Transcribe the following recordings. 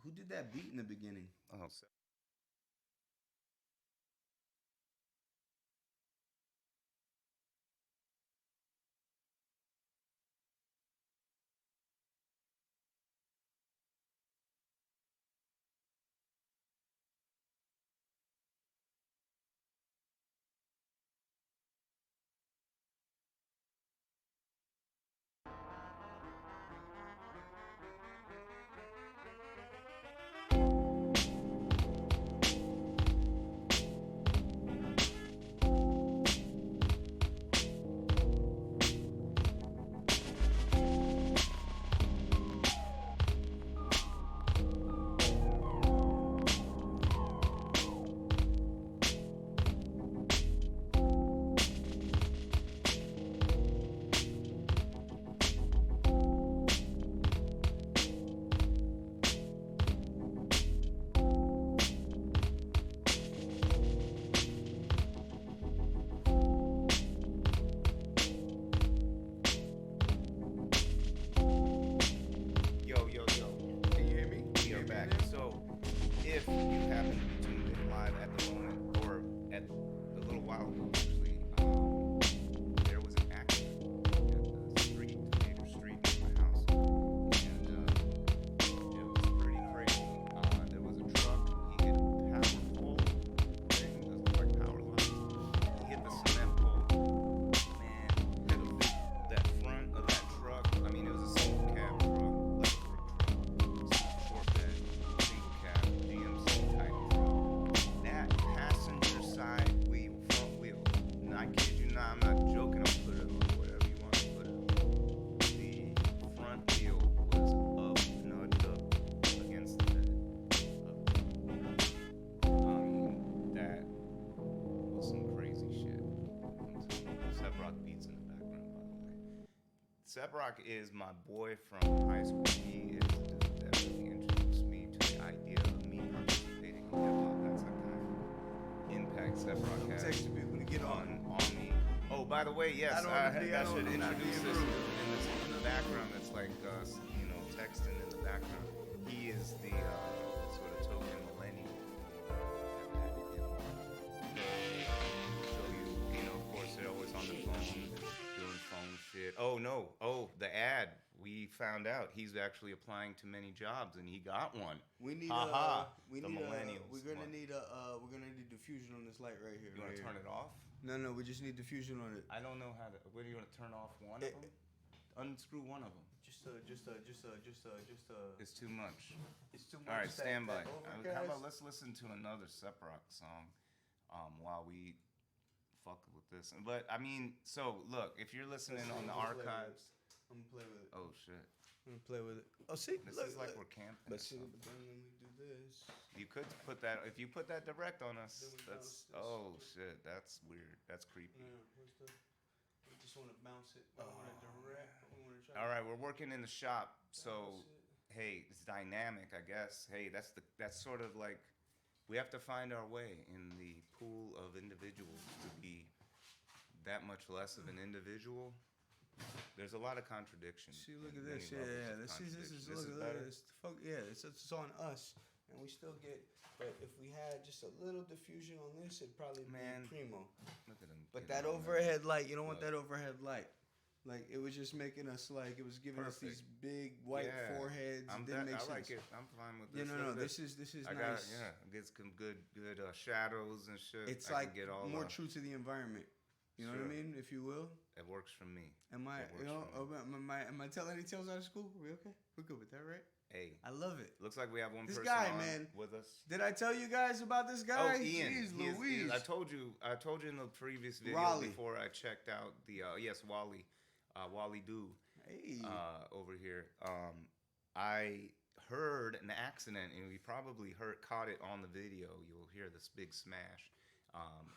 Who did that beat in the beginning? Oh, yo, yo, yo. Can you hear me? We are back. So, if you happen to be tuned in live at the moment, or at a little while ago, actually, there was an accident at the street, major street in my house, and it was pretty crazy. There was a truck. He hit a power pole thing. Those look like power lines. He hit the cement pole. Man, that front of that truck. I mean, it was a single cab truck. Short bed, single cab, GMC type truck. That passenger side wheel, front wheel, and I kid you not, I'm not joking, I'll put it on whatever you want to put it on. The front wheel was up, nudged up against the bed. That was some crazy shit. Seprock beats in the background, by the way. Seprock is my boy from high school. He is the dude that really introduced me to the idea of me participating in hip-hop. That's the kind of impact Seprock has Texting people to get on. me. Oh, by the way, yes, I should introduce this in the background. That's like texting in the background. He is the sort of token millennial. So of course, they're always on the phone, doing phone shit. Oh no! Oh, the ad. We found out he's actually applying to many jobs, and he got one. We need the millennials. we're gonna need diffusion on this light right here. You want to turn it off? No, we just need diffusion on it. I don't know how to. What do you want to turn off one of them? Unscrew one of them. Just It's too much. It's too much. All right, stand by. Over, How about guys. let's listen to another Seprock song, while we fuck with this. But I mean, so look, if you're listening on the archives. I'm gonna play with it. Oh shit. I'm gonna play with it. Oh, see, This look, is like look. we're camping. But or see, something. but then when we do this, You could put that if you put that direct on us. Then we That's bounce this. shit. That's weird. That's creepy. where's the? We just want to bounce it. We want to direct. We want to try. All right, we're working in the shop, so Bounce it. hey, it's dynamic, I guess. Hey, that's sort of like we have to find our way in the pool of individuals to be that much less of an individual. There's a lot of contradiction. See, look and at this. many levels Yeah. of This is contradiction. look at better? this. Yeah, it's on us, and we still get. But if we had just a little diffusion on this, it'd probably Man, be primo. Look at them. But get that on overhead light, you don't want Look. that overhead light. Like it was just making us like it was giving us these Perfect. big white Yeah. foreheads. I It didn't make sense. like it. I'm fine with Yeah, this. no, Look no. at This is I nice. got it get some good shadows and shit. It's I like can get all more true to the environment. You know what I Sure. mean? If you will. It works for me. Am I? It You works know? for me. Am I telling any tales out of school? Are we okay? We're good with that, right? Hey, I love it. looks like we have one This person guy, on man. with us. Did I tell you guys about this guy? Oh, Ian. Jeez, He is- Louise. I told you in the previous video Raleigh. before I checked out the yes, Wally Do Hey. over here. I heard an accident, and we probably caught it on the video. You'll hear this big smash,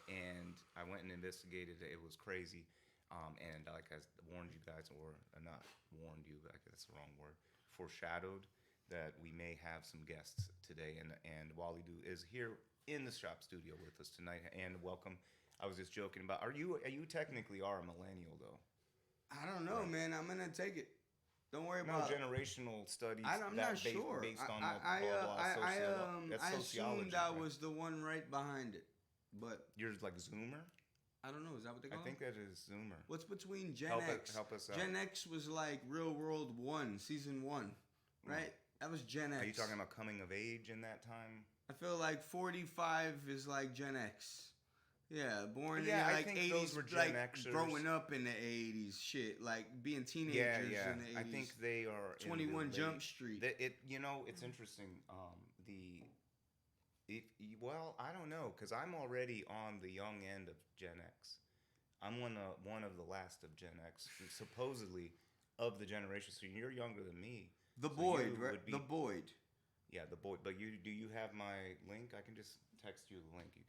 and I went and investigated it. It was crazy, and like I warned you guys, or not warned you, I guess that's the wrong word, foreshadowed that we may have some guests today, and Wally Do is here in the shop studio with us tonight, and welcome. I was just joking about. You technically are a millennial though. I don't know, man. I'm gonna take it. Don't worry No, about. generational studies. I'm not sure. Based on I the blah, blah, that's I sociology. assumed I right? was the one right behind it, but You're like Zoomer. I don't know. Is that what they I call think it? that is Zoomer. What's between Gen Help X? help us out. Gen X was like Real World 1, Season 1, right? That was Gen X. Are you talking about coming of age in that time? I feel like 45 is like Gen X. Yeah, born Yeah, in I like think 80s, those were Gen like Xers. growing up in the 80s, shit, like being teenagers in the 80s. I think they are 21 in the Jump late- Street. It's interesting. Well, I don't know, because I'm already on the young end of Gen X. I'm one of the last of Gen X, supposedly of the generation. So you're younger than me. The So Boyd, you right? would be- The Boyd. Yeah, the Boyd. But do you have my link? I can just text you the link. You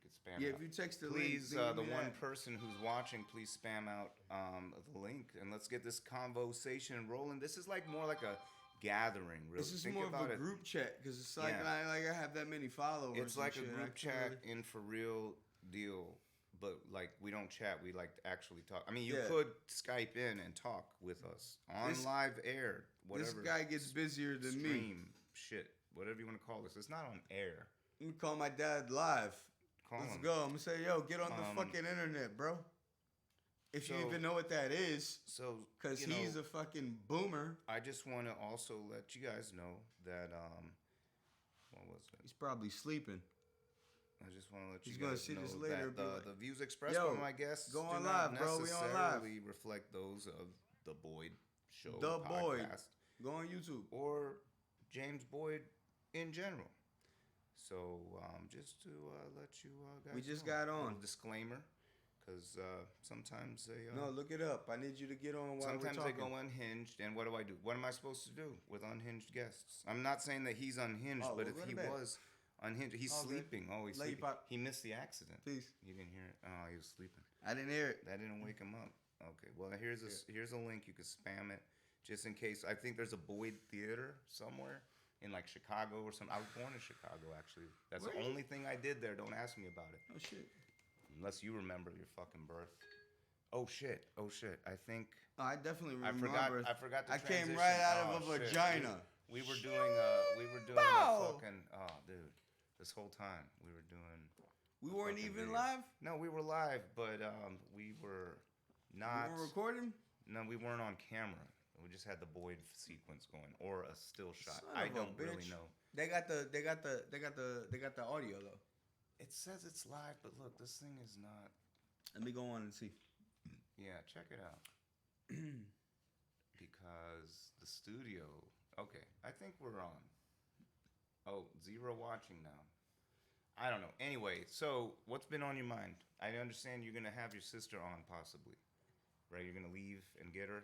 could spam. Yeah, it if out. you text the Please, link, the one person who's watching, please spam out the link, and let's get this conversation rolling. This is like more like a gathering, really. This is Think more of about a it. group chat because it's like Yeah. I have that many followers. It's like a and shit. group I chat can't really- in for real deal, but like we don't chat. We like to actually talk. I mean, you Yeah. could Skype in and talk with us on This- live air. Whatever. This guy gets busier than me. stream shit. Whatever you want to call this. It's not on air. Let me call my dad live. Call Let's him. go. I'm gonna say, yo, get on the Um, fucking internet, bro. If you so- even know what that is, So, because you know, he's a fucking boomer. I just want to also let you guys know that what was it? He's probably sleeping. I just want to let He's you gonna guys see know this later, that be like, the views expressed "Yo, by my guests go on do not live, bro. We on live." necessarily reflect those of the Boyd Show The Boyd. podcast Go on YouTube. or James Boyd in general. So just to let you guys We just know. got on. Little disclaimer, because sometimes they No, look it up. I need you to get on while sometimes we're they talking. go unhinged, and what do I do? What am I supposed to do with unhinged guests? I'm not saying that he's unhinged, Oh, but well, if go to he bed. was unhinged, he's All good. sleeping. Oh, he's Lay you sleeping. pop. He missed the accident. Please. You didn't hear it? Oh, he was sleeping. I didn't hear it. That didn't wake him up. Okay, well, here's a link. You can spam it just in case. I think there's a Boyd Theater somewhere in like Chicago or something. I was born in Chicago, actually. That's Were the you? only thing I did there. Don't ask me about it. Oh shit. Unless you remember your fucking birth. Oh shit. I think Oh, I definitely I remember. forgot. my birth. I forgot. The I came transition. right out of Oh, a shit. vagina. We were doing a Bow! fucking. Oh, dude. This whole time we were doing. We weren't fucking even video. live. No, we were live, but we were not. We were recording. No, we weren't on camera. We just had the Boyd sequence going, or a still shot. Son I of a don't really bitch. know. They got the audio though. It says it's live, but look, this thing is not. Let me go on and see. Yeah, check it out. Because the studio. Okay, I think we're on. Oh, 0 watching now. I don't know. Anyway, so what's been on your mind? I understand you're gonna have your sister on, possibly. Right? You're gonna leave and get her.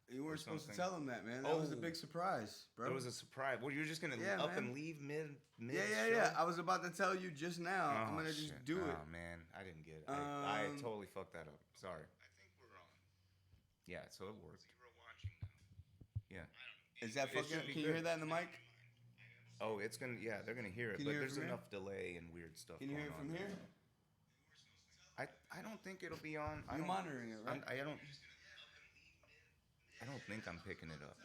You weren't supposed to something. tell them that, man. That was a Oh. big surprise, bro. There was a surprise. Well, you're just gonna Yeah, up man. and leave mid. Yeah. I was about to tell you just now. I'm Oh, gonna just shit. do it. Oh man, I didn't get it. I Um, totally fucked that up. Sorry. I think we're on. Yeah, so it worked. 0 watching now. Yeah. Is that It fucking? should be Can you good. hear that in the mic? Oh, it's gonna. Yeah, they're gonna hear it, Can but you hear it there's from here? enough delay and weird stuff. Can you hear it going from on. here? I don't think it'll be on. I You're don't- monitoring it, right? I don't. I don't think I'm picking it up.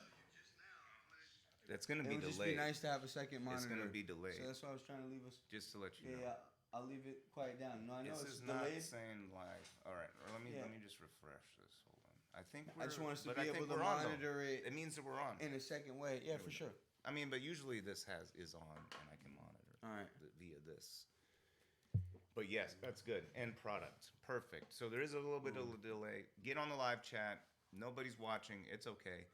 It's gonna It be would just be delayed. nice to have a second monitor. It's gonna be delayed. So that's why I was trying to leave us. Just to let you know. Yeah, I'll leave it quiet down. No, I know This it's is not delayed. saying live. All right, let me Yeah. just refresh this. Hold on. I think we're. I just want us to but be I think able to we're on, though. monitor it It means that we're on. in a second way. Yeah, There for we go. sure. I mean, but usually this is on, and I can monitor All right. via this. But yes, that's good. End product, perfect. So there is a little bit of a delay. Get on the live chat. Nobody's watching. It's okay,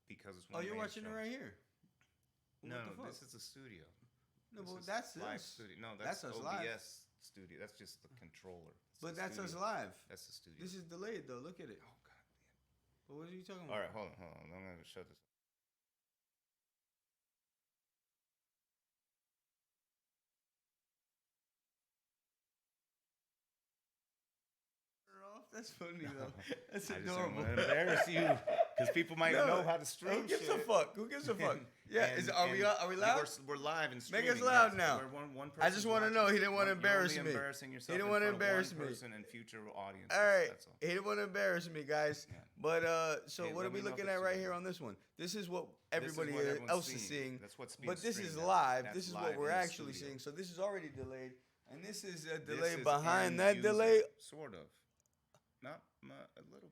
because it's one. Oh, you're main watching show. it right here. No, What the fuck? this is the studio. No, This but is that's live us. studio. No, That's that's, us OBS live. studio. That's just the controller. It's But the that's us studio. live. That's the studio. This is delayed though. Look at it. Oh god. But what are you talking All about? right, hold on. I'm gonna shut this. Off. That's funny though. That's I just adorable. don't want to embarrass you because people might know how to stream. Who gives shit. a fuck? Who gives a fuck? Yeah, are we loud? We're live and streaming. Make us loud yes. now. We're one I just want to know. He didn't want to embarrass You're me. only embarrassing yourself. He didn't want to embarrass me. Person and future audiences. All right. That's all. He didn't want to embarrass me, guys. Yeah. But so Hey, what are let we me know looking if at it's right too here loud. on this one? This is what This is everybody what everyone's else is seeing. That's what's being But this is streamed. live. That's This is live what we're in the actually studio. seeing. So this is already delayed, and this is a This delay is behind end that user, delay. Sort of. Not a little.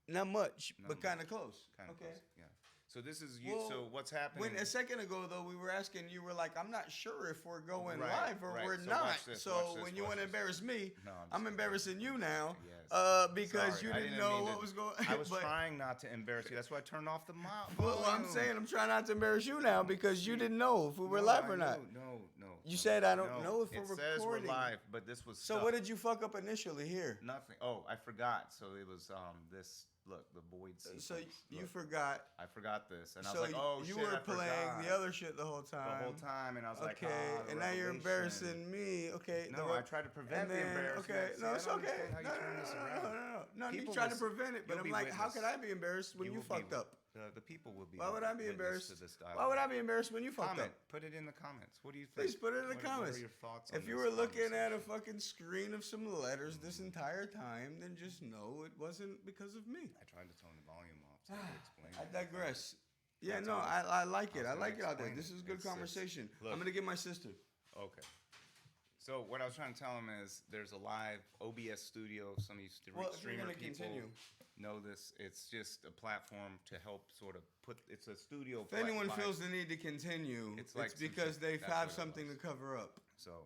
Not much, Not but much. kind of close. Kind of Okay. close. Yeah. So this is you. Well, So what's happening? When a second ago though, we were asking, you were like, "I'm not sure if we're going Right, live or right. we're So not." watch this, So watch this, when you watch want to this. embarrass me, No, I'm I'm just embarrassing you now, Yes. because Sorry, you I didn't didn't know mean what to- was going. I was but, trying not to embarrass you. That's why I turned off the mic. Well, I'm saying I'm trying not to embarrass you now because you didn't know if we were live or not. No. You said I don't know if we're It says recording. we're live, but this was So stuck. what did you fuck up initially here? Nothing. Oh, I forgot. So it was this. Look, the void sequence. So you Look, forgot. I forgot this, and I So was like, oh you shit, were I playing forgot. the other shit the whole time. The whole time, and I was like, Okay, the and now you're revelation. embarrassing me. Okay. No, I tried to prevent and the then, embarrassment. okay, See, no, I it's don't okay. understand how you turn this around. No, you People tried to will- prevent it, but you'll I'm be like, how witness. could I be embarrassed when you fucked up? The people will be. Why would I be witness embarrassed? To this Why would I be embarrassed when you fucked Comment. up? Put it in the comments. What do you think? Please put it in the What comments. are your thoughts on If you this were looking at a conversation? fucking screen of some letters this entire time, then just know it wasn't because of me. I tried to turn the volume off so I could explain. I it. digress. Yeah, That's no, all. I like it. I I was like gonna it out there. explain This it. is good It's just- conversation. look. I'm gonna get my sister. Okay. So what I was trying to tell him is there's a live OBS studio. Some of you Well, if you're streamer gonna people continue. know this. It's just a platform to help sort of put. It's a studio. If anyone feels the need to continue, It's it's, like some because shit. they That's have what it something to was. cover up. So,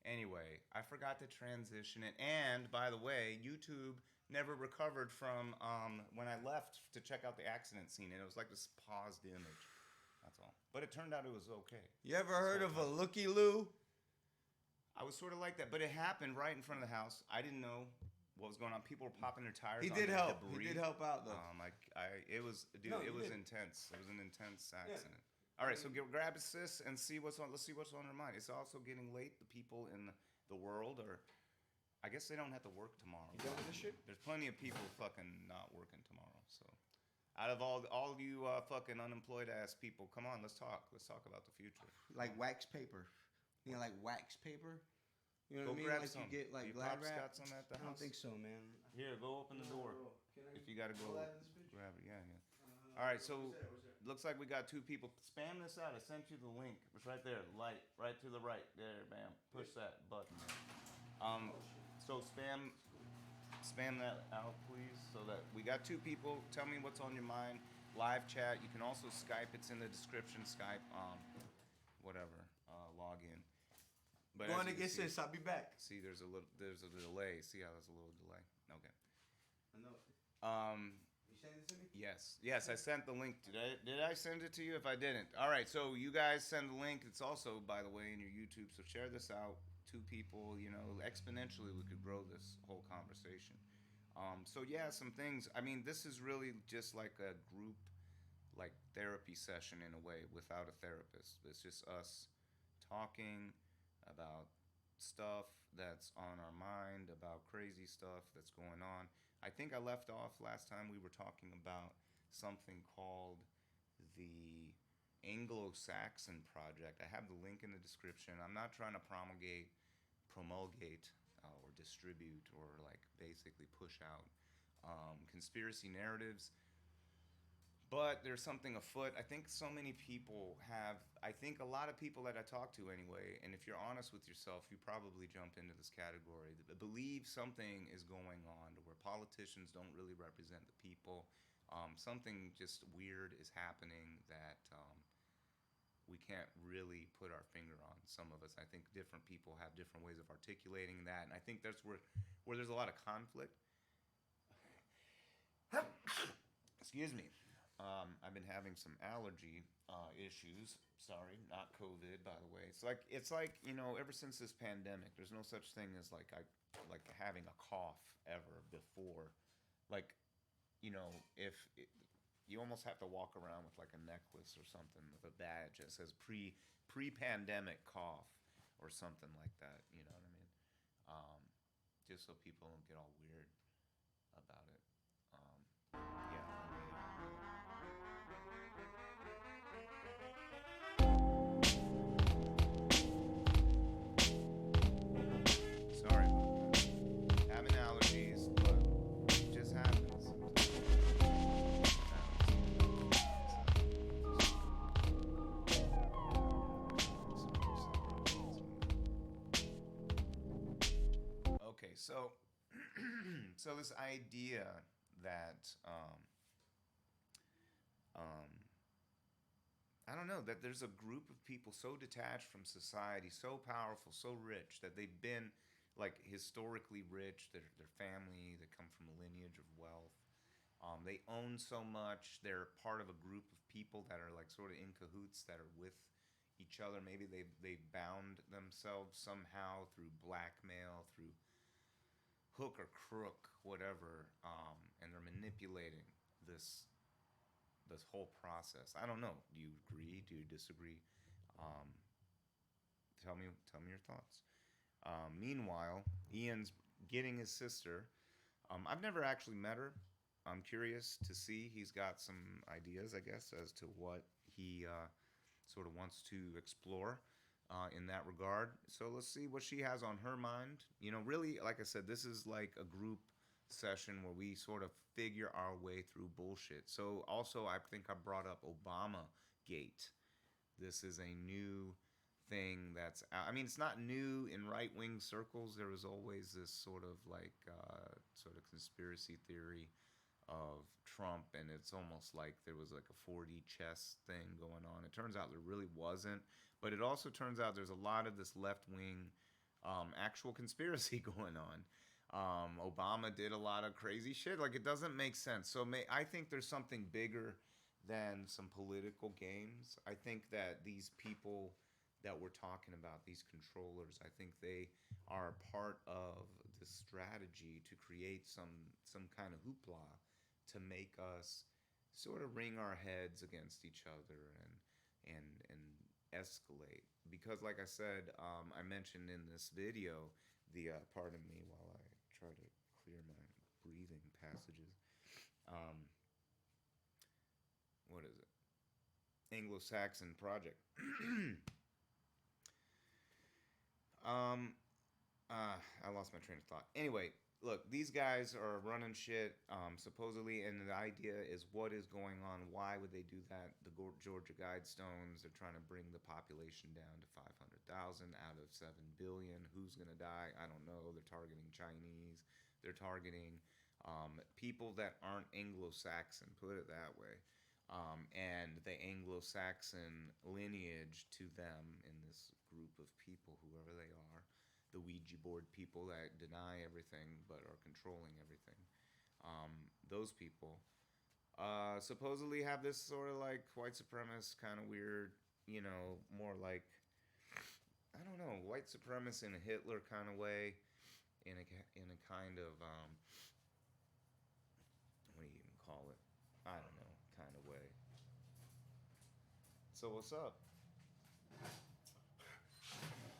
anyway, I forgot to transition it. And by the way, YouTube never recovered from when I left to check out the accident scene, and it was like this paused image. That's all. But it turned out it was okay. You ever heard of a looky-loo? I was sort of like that, but it happened right in front of the house. I didn't know what was going on. People were popping their tires. He on did the help. Debris. He did help out though. It was, dude. No, it you was did. intense. It was an intense accident. All right, so grab a sis and see what's on. Let's see what's on her mind. It's also getting late. The people in the world are. I guess they don't have to work tomorrow. You done with this shit? There's plenty of people fucking not working tomorrow. So, out of all you fucking unemployed ass people, come on, let's talk. Let's talk about the future. Like wax paper. You know, like wax paper. You know Go what I mean? grab Like some. you get like Your glad pops wrap. got some at the I don't house? think so, man. Here, go open the door. If you gotta go pull out this bitch? grab it, yeah. All right, so looks like we got two people. Spam this out. I sent you the link. It's right there. Light, right to the right. There, bam. Push that button. So spam that out, please, so that we got two people. Tell me what's on your mind. Live chat. You can also Skype. It's in the description. Skype. Whatever. Log in. But Go as on you and can get see- sis. I'll be back. See, there's a delay. See how there's a little delay. Okay. I know. You send it to me? Yes, I sent the link. Did I send it to you? If I didn't, all right. So you guys send the link. It's also, by the way, in your YouTube. So share this out. Two people, exponentially we could grow this whole conversation. So yeah, some things. I mean, this is really just like a group, like therapy session in a way, without a therapist. It's just us talking about stuff that's on our mind, about crazy stuff that's going on. I think I left off last time we were talking about something called the Anglo-Saxon Project. I have the link in the description. I'm not trying to promulgate or distribute or like basically push out conspiracy narratives. But there's something afoot. I think so many people I think a lot of people that I talk to anyway, and if you're honest with yourself, you probably jump into this category, that believe something is going on to where politicians don't really represent the people. Something just weird is happening that we can't really put our finger on, some of us. I think different people have different ways of articulating that, and I think that's where there's a lot of conflict. Excuse me. I've been having some allergy issues. Sorry, not COVID, by the way. It's like ever since this pandemic, there's no such thing as like having a cough ever before. You almost have to walk around with like a necklace or something with a badge that says pre-pandemic cough or something like that. You know what I mean? just so people don't get all weird about it. Yeah. Sorry about that. Having allergies, but it just happens. Okay, so so this idea that I don't know, that there's a group of people so detached from society, so powerful, so rich, that they've been like historically rich. Their family, they come from a lineage of wealth. They own so much. They're part of a group of people that are like sort of in cahoots, that are with each other. Maybe they bound themselves somehow through blackmail, through hook or crook, whatever, and they're manipulating this whole process. I don't know. Do you agree? Do you disagree? Um, tell me your thoughts. Meanwhile, Ian's getting his sister. I've never actually met her. I'm curious to see. He's got some ideas, I guess, as to what he sort of wants to explore in that regard. So let's see what she has on her mind. You know, really, like I said, this is like a group session where we sort of figure our way through bullshit. So also, I think I brought up Obama Gate. This is a new thing that's, I mean, it's not new in right-wing circles. There was always this sort of like sort of conspiracy theory of Trump, and it's almost like there was like a 4D chess thing going on. It turns out there really wasn't, but it also turns out there's a lot of this left-wing actual conspiracy going on. Obama did a lot of crazy shit. Like, it doesn't make sense. So I think there's something bigger than some political games. I think that these people that we're talking about, these controllers, I think they are part of the strategy to create some kind of hoopla to make us sort of wring our heads against each other and escalate. Because, like I said, I mentioned in this video, pardon me while I try to clear my breathing passages. What is it? Anglo-Saxon project. I lost my train of thought. Anyway, look, these guys are running shit, supposedly, and the idea is what is going on? Why would they do that? The Georgia Guidestones, they're trying to bring the population down to 500,000 out of 7 billion. Who's going to die? I don't know. They're targeting Chinese. They're targeting people that aren't Anglo-Saxon, put it that way. And the Anglo-Saxon lineage to them in this group of people, whoever they are, the Ouija board people that deny everything but are controlling everything. Those people supposedly have this sort of like white supremacist kind of weird, you know, more like, I don't know, white supremacist in a Hitler kind of way, in a kind of what do you even call it? I don't know, kind of way. So what's up?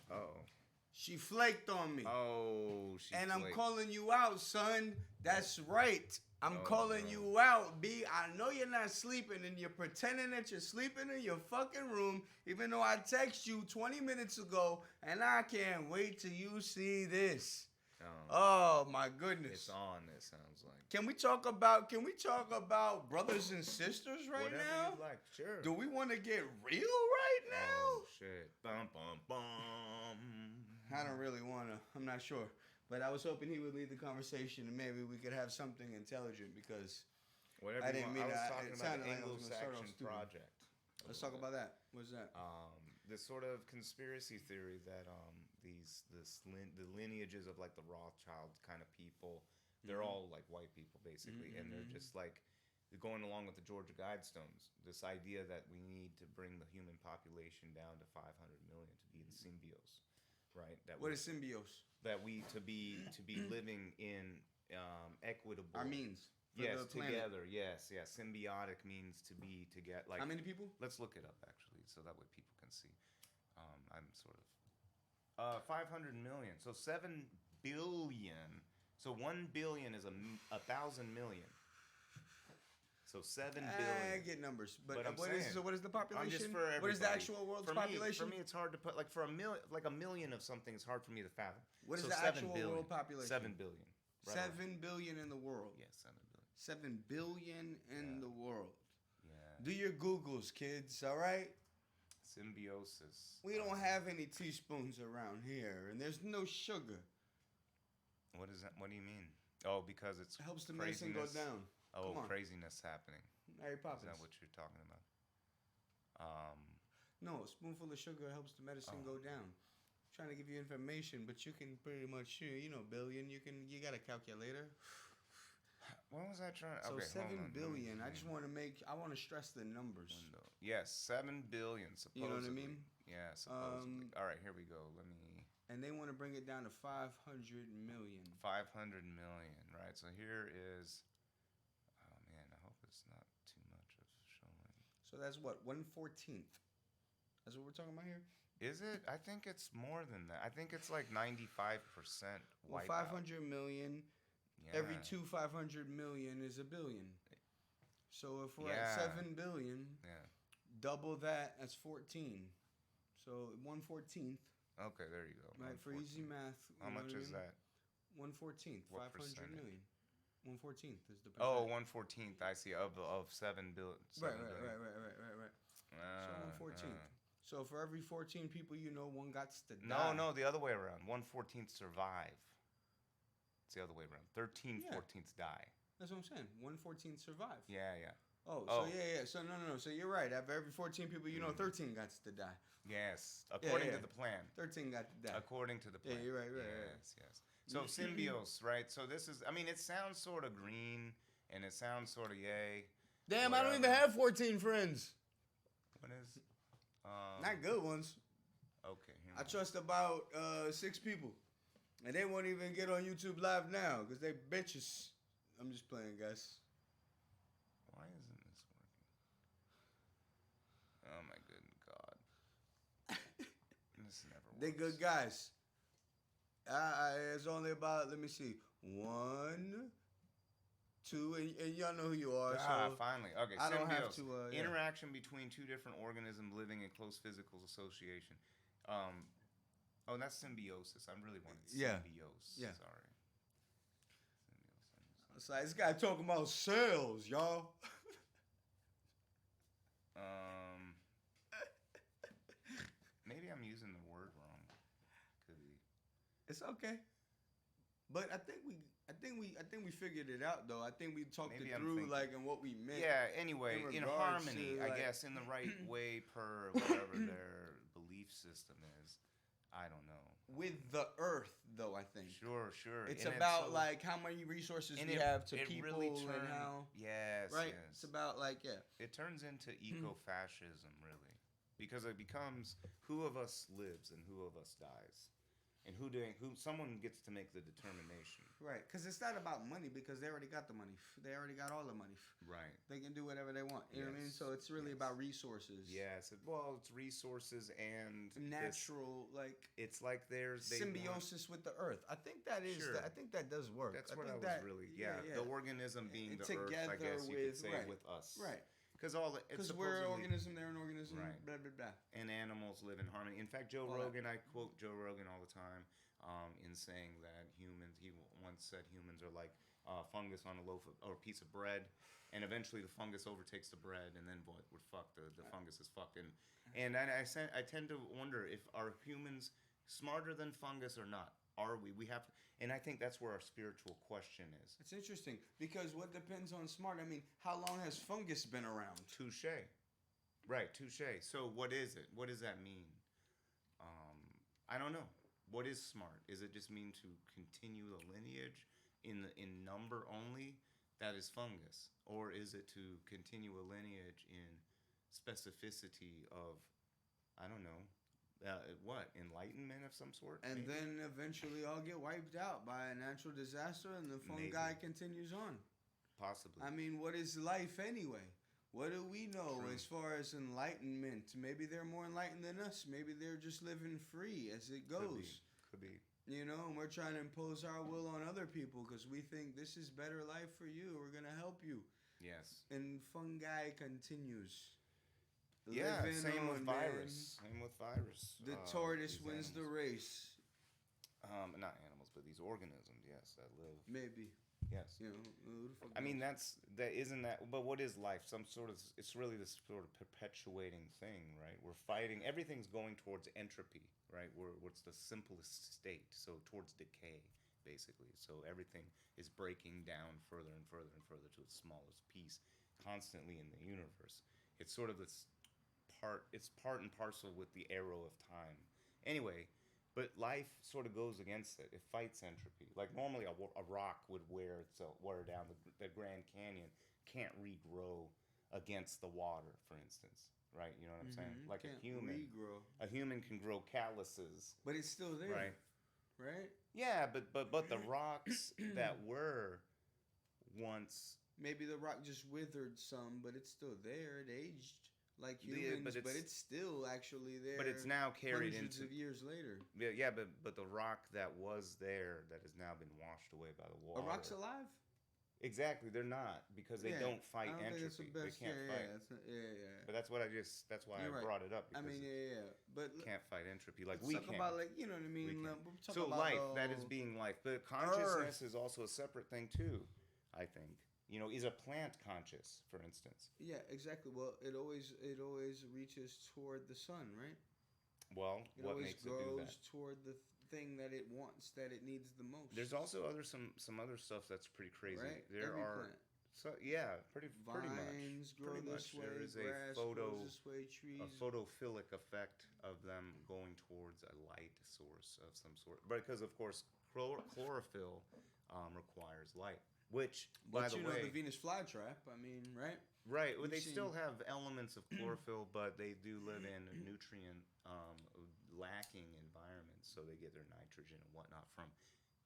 Uh-oh. She flaked on me. Oh, and flaked. I'm calling you out, son. That's right. I'm calling no. you out, B. I know you're not sleeping, and you're pretending that you're sleeping in your fucking room, even though I text you 20 minutes ago, and I can't wait till you see this. Oh my goodness. It's on, it sounds like. Can we talk about brothers and sisters right Whatever now? you like, sure. Do we want to get real right now? Oh shit. Bum bum bum. I don't really want to. I'm not sure. But I was hoping he would lead the conversation and maybe we could have something intelligent because whatever I didn't mean I was that. talking It about sounded the like I was gonna start off Anglo-Saxon stupid. project. Let's talk about that. What's that? This sort of conspiracy theory that the lineages of like the Rothschild kind of people, they're all like white people basically, and they're just like going along with the Georgia Guidestones. This idea that we need to bring the human population down to 500 million to be in symbiose, right? What is symbiose? That we to be living in equitable. Our means. Yes, together. Yes. Symbiotic means to be together. Like, how many people? Let's look it up actually, so that way people can see. I'm sort of 500 million. So 7 billion So 1 billion is a 1,000 million. So 7 billion. I get numbers, but I'm what saying, is so? What is the population? I'm just for everybody. What is the actual world's population? For me, it's hard to put like a million of something is hard for me to fathom. What is so the 7 actual billion. world population? 7 billion. Right 7 billion in the world. Yeah, 7 billion. 7 billion in the world. Yeah. Do your Googles, kids. All right. Symbiosis. We don't have any teaspoons around here, and there's no sugar. What is that? What do you mean? Oh, because it's It helps the medicine go down. Oh, Come on. craziness happening. Mary Poppins. Is that what you're talking about? No, a spoonful of sugar helps the medicine go down. I'm trying to give you information, but you can pretty much, billion. You got a calculator. What was I trying? So Okay, 7 billion. I just want to stress the numbers. Yes, 7 billion. Supposedly. You know what I mean? Yeah, supposedly. All right, here we go. Let me. And they want to bring it down to 500 million. 500 million, right? So here is. Oh man, I hope it's not too much of showing. So that's what 1/14. That's what we're talking about here. Is it? I think it's more than that. I think it's like 95%. Well, 500 million. Yeah. Every 500 million is a billion. So if we're at 7 billion, double that, that's 14. So 1/14. Okay, there you go. Right, for easy math. How much is that? 1/14. What 500 percentage? million. 1/14 is the percent. Oh, 1/14. I see. Of 7 billion. Right. So 1/14. So for every 14 people one got to die. No, the other way around. 1/14 survive. It's the other way around. 13/14 die. That's what I'm saying. 1/14 survive. Yeah. Oh, so yeah. So no. So you're right. Out of every 14 people 13 got to die. Yes, according to the plan. 13 got to die. According to the plan. Yeah, you're right. Yes. So symbiosis, right? So this is. I mean, it sounds sort of green, and it sounds sort of yay. Damn, whatever. I don't even have 14 friends. What is? Not good ones. Okay. I trust about 6 people, and they won't even get on YouTube Live now because they bitches. I'm just playing, guys. Why isn't this working? Oh my good God! This never works. They good guys. It's only about, let me see, 1, 2, and y'all know who you are. So finally. Okay, I don't have symbiosis. to. Interaction between two different organisms living in close physical association. Oh, that's symbiosis. I really wanted symbiosis. Yeah. Sorry. It's like this guy talking about cells, y'all. Maybe I'm using the word wrong. Could be. It's okay. But I think we figured it out though. I think we talked Maybe it I'm through thinking. like and what we meant. Yeah. Anyway, in regards harmony, to, I like- guess, in the right way per whatever their belief system is. I don't know. With the earth though, I think. Sure. It's And about so- like how many resources and we it- have to it people really and how. Yes. Right. Yes. It's about like It turns into eco-fascism, really, because it becomes who of us lives and who of us dies, and who someone gets to make the determination. Right, because it's not about money because they already got the money. They already got all the money. Right. They can do whatever they want. You know what I mean? Yes. So it's really about resources. Yes. It's resources and Natural, it's like there's symbiosis with the earth. I think that is. Sure. I think that does work. That's I what I think was that, really. Yeah. The organism being the earth, I together guess you could say, right. with us. Right. Because we're an organism, they're an organism. Right. Blah blah blah. And animals live in harmony. In fact, Joe Rogan, I quote Joe Rogan all the time in saying that humans, he once said humans are like fungus on a loaf or a piece of bread, and eventually the fungus overtakes the bread, and then what? We're fucked. The fungus is fucked. And I tend to wonder if are humans smarter than fungus or not? Are we? We have to, and I think that's where our spiritual question is. It's interesting because what depends on smart? I mean, how long has fungus been around? Touche. Right, touche. So what is it? What does that mean? I don't know. What is smart? Is it just mean to continue the lineage in number only? That is fungus. Or is it to continue a lineage in specificity of, I don't know, enlightenment of some sort? And maybe? then eventually all get wiped out by a natural disaster and the fungi continues on. Possibly. I mean, what is life anyway? What do we know as far as enlightenment? Maybe they're more enlightened than us. Maybe they're just living free as it goes. Could be. You know, and we're trying to impose our will on other people because we think this is better life for you. We're gonna help you. Yes. And fungi continues. Yeah. Living Same with on, virus. Same with virus. The tortoise these wins the animals. race. Not animals, but these organisms. Yes, that live. Maybe. Yes. You know, who the fuck I mean, knows? isn't that, but what is life? Some sort of, it's really this sort of perpetuating thing, right? We're fighting, everything's going towards entropy, right? What's the simplest state? So towards decay, basically. So everything is breaking down further and further and further to its smallest piece constantly in the universe. It's sort of this it's part and parcel with the arrow of time. Anyway, but life sort of goes against it. It fights entropy. Like normally a rock would wear down. The Grand Canyon can't regrow against the water, for instance, right? You know what I'm saying? Like Can't regrow. a human can grow calluses, But it's still there. right? Right? Yeah, but the rocks that were once, Maybe the rock just withered some, but it's still there. It aged like Yeah, humans, but but it's- it's still actually there. but it's now carried hundreds into of years later. yeah, but the rock that was there that has now been washed away by the water. A rock's alive? Exactly, they're not because they Yeah, don't fight I don't think that's the entropy. best. They can't yeah, fight. yeah, that's not, yeah. But that's why You're I right. brought it up. I Because mean, yeah. But it can't fight entropy like let's we talk can. about, like, you know what I mean? We can. We'll talk So about life, that is the- being life. But consciousness is also a separate thing too, I think. You know, is a plant conscious, for instance? Yeah, exactly. Well, it always reaches toward the sun, right? Well, It what always makes it do grows that? toward the thing that it wants, that it needs the most. There's also some other stuff that's pretty crazy. right? There Every are plant. pretty Vines much. grow Pretty this much. way, There is grass grows this way, trees. a photophilic effect of them going towards a light source of some sort. Because of course chlorophyll requires light, which by But the you know way, the Venus flytrap. I mean, right? right? Well, we've they seen- still have elements of chlorophyll, but they do live in nutrient lacking environments, so they get their nitrogen and whatnot from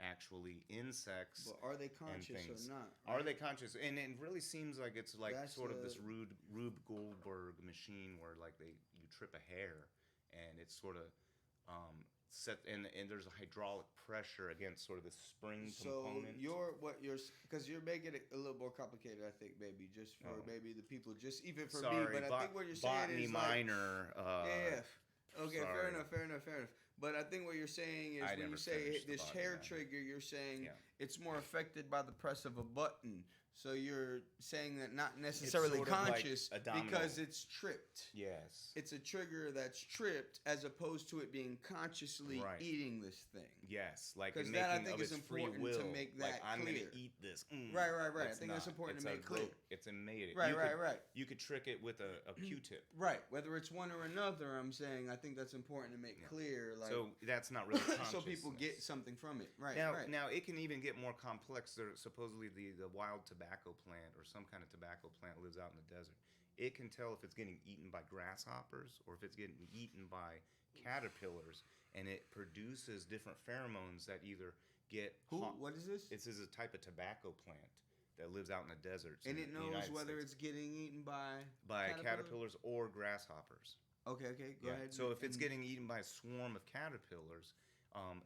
actually insects. But are they conscious things. or not? Are right? they conscious? And it really seems like it's like That's sort of this the- Rube Goldberg machine where like you trip a hair and it's sort of set and there's a hydraulic pressure against sort of this spring So component. because you're making it a little more complicated, I think, maybe just for Oh. maybe the people, just even for Sorry, me. But I think what you're saying botany is like, minor. yeah. Okay, sorry. fair enough. But I think what you're saying is I when never you say finished the this botany hair minor. trigger, you're saying Yeah. it's more affected by the press of a button. So you're saying that not necessarily sort of like conscious a domino. because it's tripped. Yes. It's a trigger that's tripped as opposed to it being consciously Right. eating this thing. Yes, like 'Cause in that, I making think, of is its free important to will. make like that I'm clear. gonna eat this. Right. I It's think that's not. important to It's make a clear. rope. It's immediate. Right. You could trick it with a Q-tip. Right. Whether it's one or another, I'm saying I think that's important to make clear. Like, So that's not really consciousness. so people get something from it. Right. Now, right. now it can even get more complex. There, supposedly the wild tobacco plant or some kind of tobacco plant lives out in the desert. It can tell if it's getting eaten by grasshoppers or if it's getting eaten by caterpillars, and it produces different pheromones that either get What is this? This is a type of tobacco plant that lives out in the deserts. And in it the knows United whether States. it's getting eaten by Caterpillars or grasshoppers. Okay, go ahead. So if it's And- getting eaten by a swarm of caterpillars,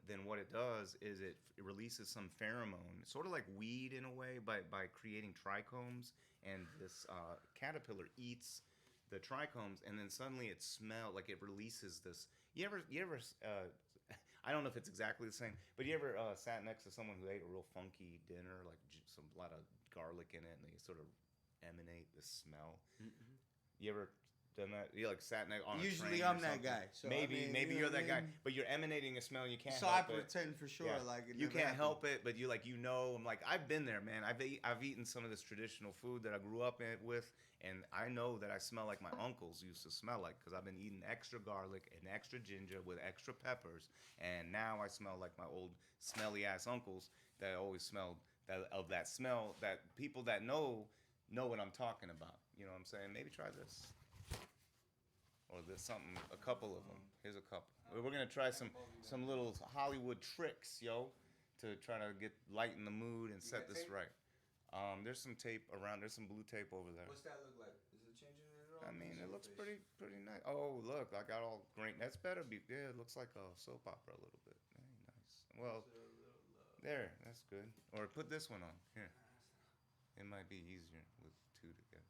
then what it does is it releases some pheromone, sort of like weed in a way, by creating trichomes. And this caterpillar eats the trichomes, and then suddenly it smells like it releases this. You ever? I don't know if it's exactly the same, but you ever sat next to someone who ate a real funky dinner, like a lot of garlic in it, and they sort of emanate the smell? Mm-hmm. You ever done that? You like sat next on a Usually train or I'm that something? guy. So maybe I mean, maybe you you're know that what I guy, mean? but you're emanating a smell and you can't So I help it. pretend for sure, Yeah. like it You never can't happened. help it, but I'm like I've been there, man. I've eaten some of this traditional food that I grew up with, and I know that I smell like my uncles used to smell like because I've been eating extra garlic and extra ginger with extra peppers, and now I smell like my old smelly ass uncles that always smelled that smell that people that know what I'm talking about. You know what I'm saying? Maybe try this. Or there's something, a couple of them. Here's a couple. We're gonna try some little Hollywood tricks, yo, to try to lighten the mood and set this tape? right. There's some tape around. There's some blue tape over there. What's that look like? Is it changing it at all? I mean, it looks pretty nice. Oh, look, I got all green. That's better. Yeah, it looks like a soap opera a little bit. Very nice. Well, there. That's good. Or put this one on. Here. It might be easier with two together.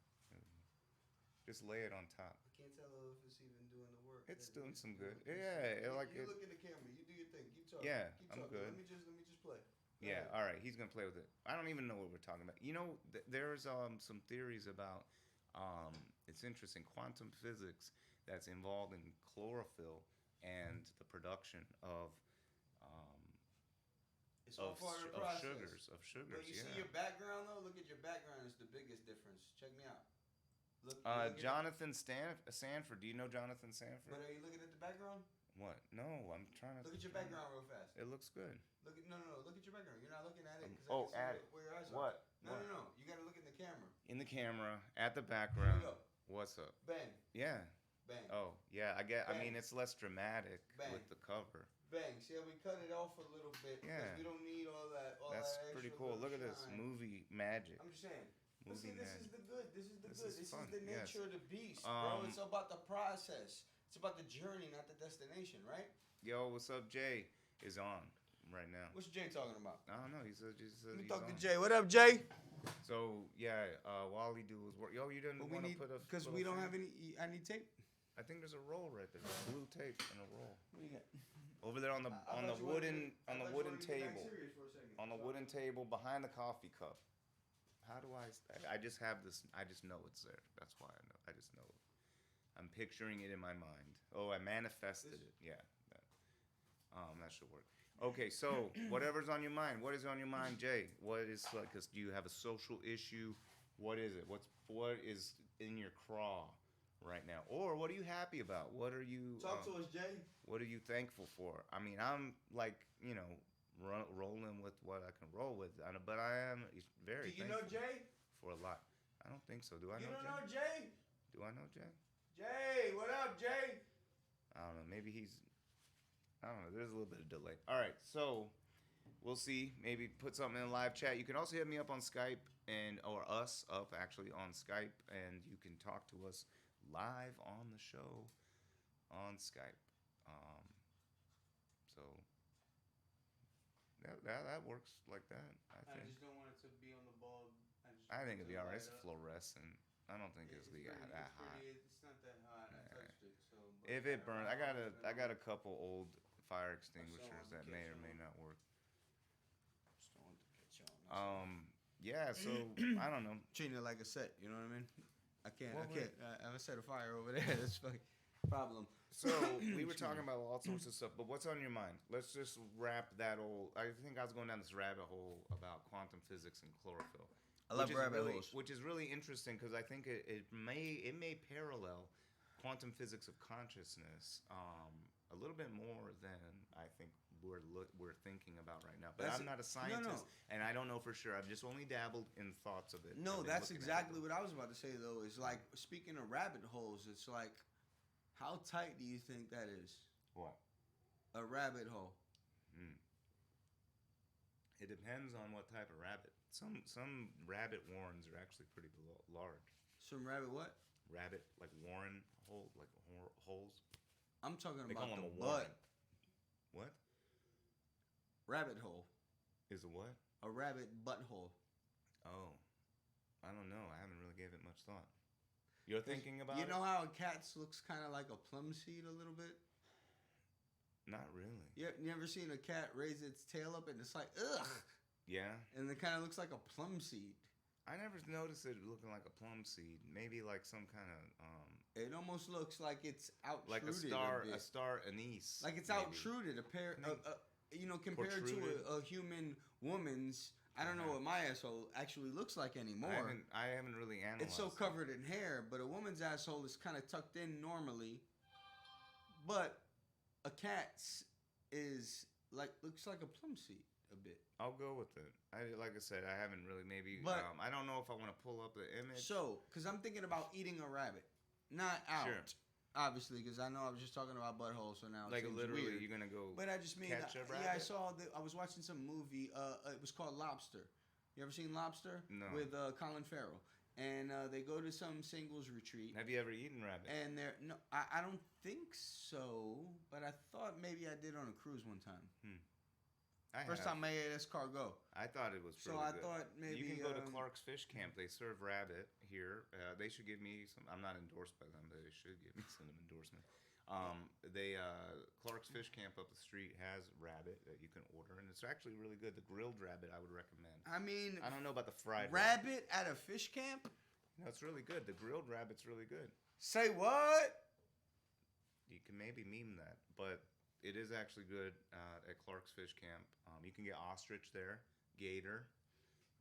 Just lay it on top. I can't tell if it's even doing the work. It's doing some good. Yeah, You like it. look in the camera. You do your thing. Keep talking. Yeah, Keep I'm talking. good. Let me just play. Go Yeah, ahead. all right. He's gonna play with it. I don't even know what we're talking about. You know, there's some theories about. It's interesting. Quantum physics that's involved in chlorophyll and the production of It's all part of the process. sugars. But you yeah. see your background though. Look at your background. It's the biggest difference. Check me out. Look Jonathan Sanford. Do you know Jonathan Sanford? But are you looking at the background? What? No, I'm trying to. Look at your background real fast. It looks good. Look at no. Look at your background. You're not looking at it. At it. Where your eyes are. What? No. You gotta look in the camera. In the camera, at the background. Here we go. What's up? Bang. Yeah. Bang. Oh, yeah. I Bang. mean, it's less dramatic Bang. with the cover. Bang. See how we cut it off a little bit? Yeah. Because we don't need all that. That's that pretty extra cool. little Look at this shine. movie magic. I'm just saying. But Movie see, this magic. is the good. This is the This good. is This fun, is the yes. nature of the beast, bro. It's about the process. It's about the journey, not the destination, right? Yo, what's up, Jay? Is on right now. What's Jay talking about? I don't know. He said Let me he's talk to on. Jay. What up, Jay? So yeah, while he do his work, yo, you didn't But we want to need put a because little we don't thing? have any. I need tape. I think there's a roll right there, blue tape and a roll What do you got? over there on the I thought you wanted to- I thought you wooden wanted to get back table. serious for a second. On the wooden table behind the coffee cup. How do I just have this. I just know it's there. That's why I know. I just know it. I'm picturing it in my mind. Oh, I manifested it. Yeah. That should work. Okay, so whatever's on your mind. What is on your mind, Jay? What is like? Do you have a social issue? What is it? What is in your craw right now? Or what are you happy about? What are you Talk to us, Jay. What are you thankful for? I mean, I'm like, rolling with what I can roll with, but I am very Do you know thankful Jay? for a lot. I don't think so. Do I You know don't Jay? know Jay? Do I know Jay? Jay, what up, Jay? I don't know. Maybe I don't know. There's a little bit of delay. All right, so we'll see. Maybe put something in the live chat. You can also hit me up on Skype or us up actually on Skype, and you can talk to us live on the show on Skype. So that works like that. I think. just don't want it to be on the bulb. I think it'll be alright. It's fluorescent. I don't think it's that hot. It's not that hot. I touched it, so. If it burns, I got a couple old fire extinguishers that may or may not work. Just don't want to catch on. Yeah. So I don't know. Treating it like a set, you know what I mean? I can't. Well, I have a set of fire over there. That's fucking problem. So we were talking about all sorts of stuff, but what's on your mind? Let's just wrap that old. I think I was going down this rabbit hole about quantum physics and chlorophyll. I love rabbit holes. Which is really interesting because I think it may parallel quantum physics of consciousness a little bit more than I think we're thinking about right now. But I'm not a scientist, and I don't know for sure. I've just only dabbled in thoughts of it. No, that's exactly what I was about to say though. Is like speaking of rabbit holes. It's like, how tight do you think that is? What? A rabbit hole. It depends on what type of rabbit. Some rabbit warrens are actually pretty large. Some rabbit what? Rabbit like warren hole like holes. I'm talking They about call them the a warren. butt. What? Rabbit hole. Is a what? A rabbit butthole. Oh, I don't know. I haven't really gave it much thought. You're thinking about You it? know how a cat's looks kind of like a plum seed a little bit? Not really. You ever seen a cat raise its tail up and it's like, ugh? Yeah. And it kind of looks like a plum seed. I never noticed it looking like a plum seed. Maybe like some kind of It almost looks like it's outrooted. like a star anise. Like it's maybe. outrooted. Compared to a human woman's. I don't know what my asshole actually looks like anymore. I haven't really analyzed. It's so covered in hair, but a woman's asshole is kind of tucked in normally. But a cat's is looks like a plum seed a bit. I'll go with it. Like I said, I haven't really But- I don't know if I want to pull up the image. So, because I'm thinking about eating a rabbit, not out, Sure. obviously, because I know I was just talking about buttholes, so now Like it seems literally, weird. you're gonna go. But I just mean, catch a yeah, I rabbit? saw that. I was watching some movie. It was called Lobster. You ever seen Lobster? No. With Colin Farrell, and they go to some singles retreat. Have you ever eaten rabbit? And I don't think so, but I thought maybe I did on a cruise one time. First time I ate escargot. I thought it was So really I good. thought maybe You can go to Clark's Fish Camp. They serve rabbit here. They should give me some. I'm not endorsed by them, but they should give me some endorsement. Clark's Fish Camp up the street has rabbit that you can order, and it's actually really good. The grilled rabbit I would recommend. I mean, I don't know about the fried rabbit at a fish camp. No, it's really good. The grilled rabbit's really good. Say what? You can maybe meme that, but it is actually good at Clark's Fish Camp. You can get ostrich there, gator.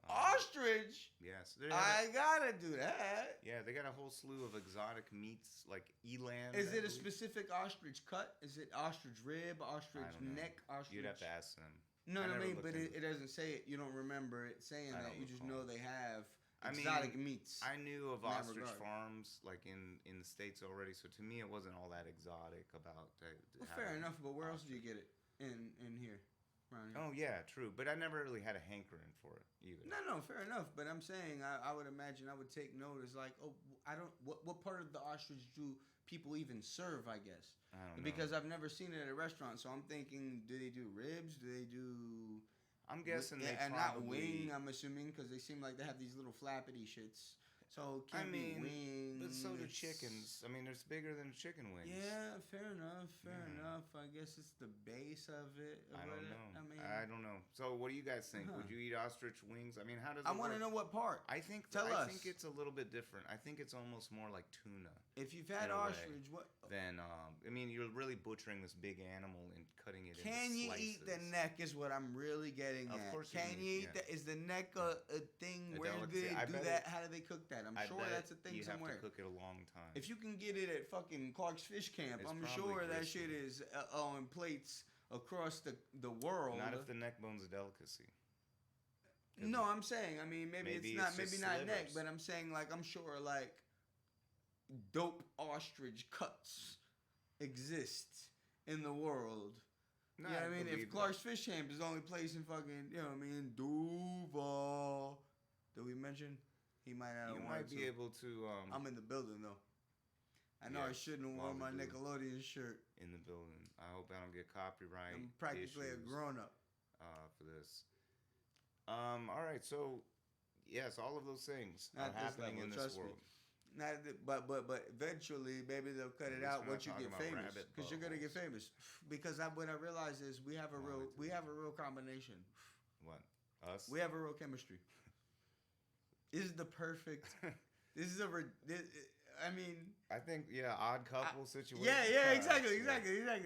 Ostrich? Yes. I gotta do that. Yeah, they got a whole slew of exotic meats like eland. Is it a specific ostrich cut? Is it ostrich rib, ostrich neck, ostrich? You'd have to ask them. No, I mean, but it doesn't say it. You don't remember it saying that. You just know they have exotic meats. I knew of ostrich farms like in the States already, so to me it wasn't all that exotic about. Well, fair enough, but where else do you get it in here? Around here? Oh yeah, true. But I never really had a hankering for it either. No, fair enough. But I'm saying I would imagine I would take note as like, oh, I don't. What part of the ostrich do people even serve? I guess I don't know. Because I've never seen it at a restaurant, so I'm thinking, do they do ribs? Do they do? I'm guessing they and probably not wing. I'm assuming because they seem like they have these little flappity shits. So it can't be wings. But so do chickens. I mean, it's bigger than chicken wings. Yeah, fair enough. I guess it's the base of it. I don't know. So what do you guys think? Would you eat ostrich wings? I mean, how does it I want to know what part. I think Tell us. I think it's a little bit different. I think it's almost more like tuna. If you've had ostrich, what? Then I mean, you're really butchering this big animal and cutting it into Can you slices. eat the neck? Is what I'm really getting at. Of course Can you eat that? Is the neck a thing? Where do they do that? How do they cook that? I'm sure that's a thing somewhere. You have to cook it a long time. If you can get it at fucking Clark's Fish Camp, I'm sure that shit is on plates across the world. Not if the neck bone's a delicacy. No, I'm saying, I mean, maybe it's not slivers. neck, but I'm saying, like, I'm sure, like, dope ostrich cuts exist in the world. You know what I mean? If Clark's Fish Camp is the only place in fucking, you know what I mean, Duval. Did we mention? He might not. You might be able to. I'm in the building though. I know I shouldn't have worn my Nickelodeon shirt. In the building. I hope I don't get copyright. I'm practically a grown up. For this. All right. So, yes, all of those things are happening in this world. But eventually, maybe they'll cut it out once you get famous, because you're gonna get famous. Because what I realize is we have a real combination. What? Us? We have a real chemistry. This is the perfect. This is I mean. I think odd couple situation. Yeah, exactly.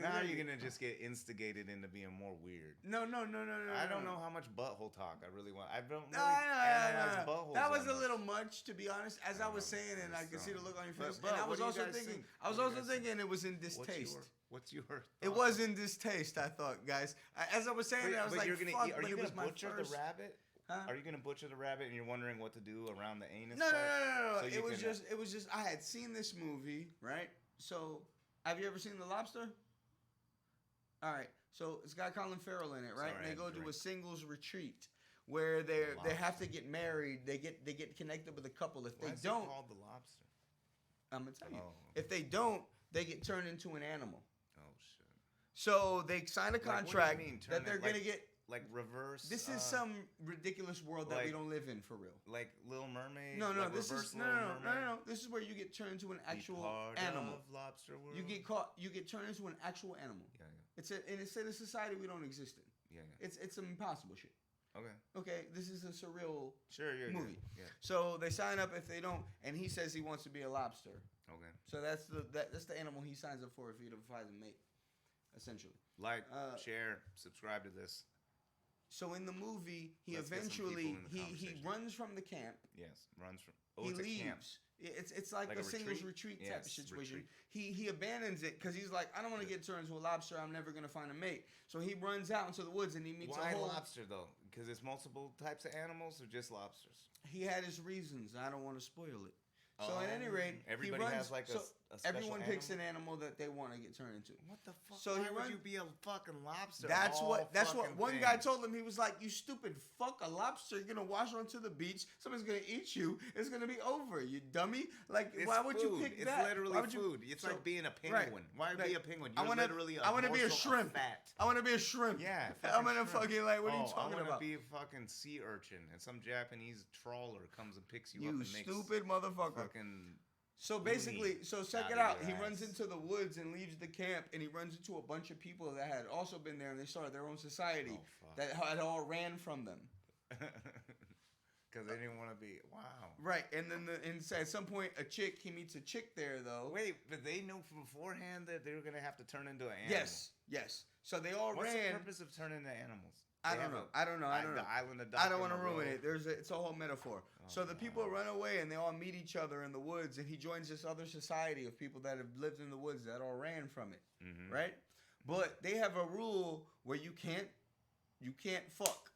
Now you're gonna just get instigated into being more weird. No. I don't know how much butthole talk I really want. I don't really analyze buttholes. That was a little much, to be honest. As I was saying, and I could see the look on your face. And I was also thinking it was in distaste. What's your thought? It was in distaste, I thought, guys. As I was saying, I was like, are you gonna butcher the rabbit? Huh? Are you gonna butcher the rabbit and you're wondering what to do around the anus? No. So it was just. I had seen this movie, right? So, have you ever seen The Lobster? All right. So it's got Colin Farrell in it, right? And they go to a singles retreat where they have to get married. They get connected with a couple. If they don't, called The Lobster? I'm gonna tell you. If they don't, they get turned into an animal. Oh shit. So they sign a contract that they're gonna get. Like reverse. This is some ridiculous world that we don't live in for real. Like Little Mermaid. No. Like This is no. This is where you get turned into an actual animal. Of Lobster World. You get turned into an actual animal. Yeah. It's in a society we don't exist in. Yeah. It's some impossible shit. Okay. This is a surreal movie. Yeah. So they sign up if they don't, and he says he wants to be a lobster. Okay. So that's the animal he signs up for if he finds a mate, essentially. Like, share, subscribe to this. So in the movie, he eventually he runs from the camp. Yes, runs from. He it's leaves. A camp. It's like a singles retreat type of situation. He abandons it because he's like, I don't want to get turned into a lobster. I'm never gonna find a mate. So he runs out into the woods and he meets Why lobster though? Because it's multiple types of animals or just lobsters? He had his reasons. I don't want to spoil it. So at any rate, everybody has like special Everyone picks animal? an animal that they want to get turned into. What the fuck? So Why he would run- you be a fucking lobster? That's what one guy things? told him. He was like, "You stupid fuck, a lobster. You're gonna wash onto the beach. Somebody's gonna eat you. It's gonna be over. You dummy. Like, It's why would you food. pick It's that? literally Why would you- food. It's So- like being a right. penguin. Why Like, be a penguin? I You're wanna- literally I wanna be a morsel of shrimp. fat. I want to be a shrimp. Yeah, I'm gonna shrimp. fucking like. What are you talking I wanna about? be a fucking sea urchin, and some Japanese trawler comes and picks you, up You and makes stupid motherfucker. fucking. So basically, check it out out. of He your runs ass. into the woods and leaves the camp, and he runs into a bunch of people that had also been there, and they started their own society Oh, fuck. that had all ran from them. Because they didn't want to be. Wow. Right, and then at some point, he meets a chick there though. Wait, but they knew beforehand that they were gonna have to turn into an animal. Yes. So they all What's ran. the purpose of turning into animals? I They don't have know. I don't know. The island of I don't want to ruin it. It's a whole metaphor. Oh, So the people run away and they all meet each other in the woods, and he joins this other society of people that have lived in the woods that all ran from it, Mm-hmm. right? But they have a rule where you can't fuck.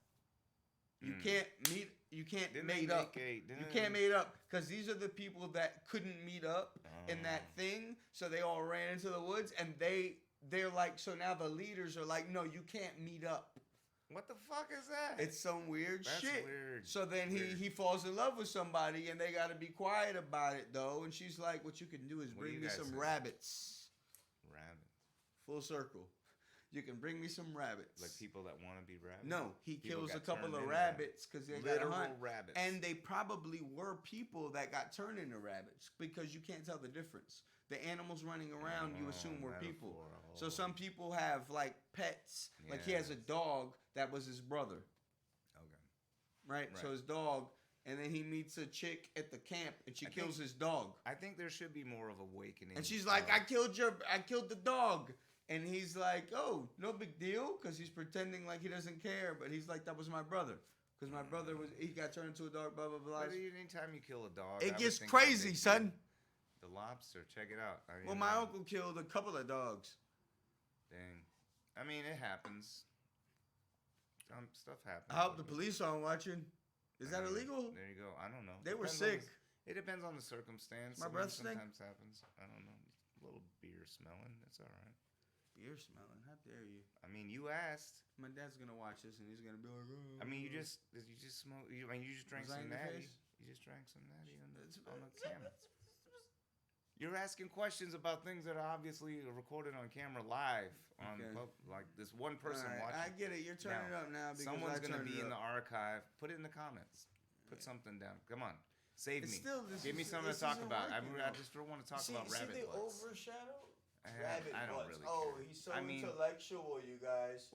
You can't meet. You can't mate up. You can't mate up because these are the people that couldn't meet up in that thing. So they all ran into the woods, and they're like. So now the leaders are like, no, you can't meet up. What the fuck is that? It's some weird That's shit. weird. So then he falls in love with somebody, and they got to be quiet about it though. And she's like, "What you can do is What do bring you me guys some think? rabbits." Rabbit. Full circle. You can bring me some rabbits. Like people that want to be rabbits. No, he People kills a got couple turned of into rabbits because they got Literal to hunt. rabbits. And they probably were people that got turned into rabbits because you can't tell the difference. The animals running around, you assume were people. metaphor. So some people have like pets. Like he has a Yes. dog that was his brother, Okay. right? So Right. his dog, and then he meets a chick at the camp, and she I kills think- his dog. I think there should be more of awakening. And she's like, I killed the dog. And he's like, oh, no big deal, because he's pretending like he doesn't care, but he's like, that was my brother. Because my brother he got turned into a dog, blah, blah, blah. But anytime you kill a dog, It I would gets think crazy, that they son. The lobster, check it out. Well, my uncle killed a couple of dogs. Dang. I mean, it happens. Stuff happens. I hope the police aren't watching. Is that illegal? There you go. I don't know. They were Depends on sick. It depends on the circumstance. My I mean, breath stink? sometimes happens. I don't know. A little beer smelling. It's all right. Beer smelling. How dare you? I mean, you asked. My dad's going to watch this, and he's going to be like, oh. I mean, you just smoke. I mean, you just drank Was I some in your natty. face? You just drank some natty on the camera. You're asking questions about things that are obviously recorded on camera live on Okay. like this one person All right, watching. I get it. You're turning it up now because Someone's gonna be in the archive. Put it in the comments. Put something down. Come on, save It's me. still- this Give me is- something to this talk isn't about. I working, though. just don't want to talk see, about rabbit see the butts. overshadow? I Rabbit don't butts. really Oh, care. he's so I mean- intellectual, you guys.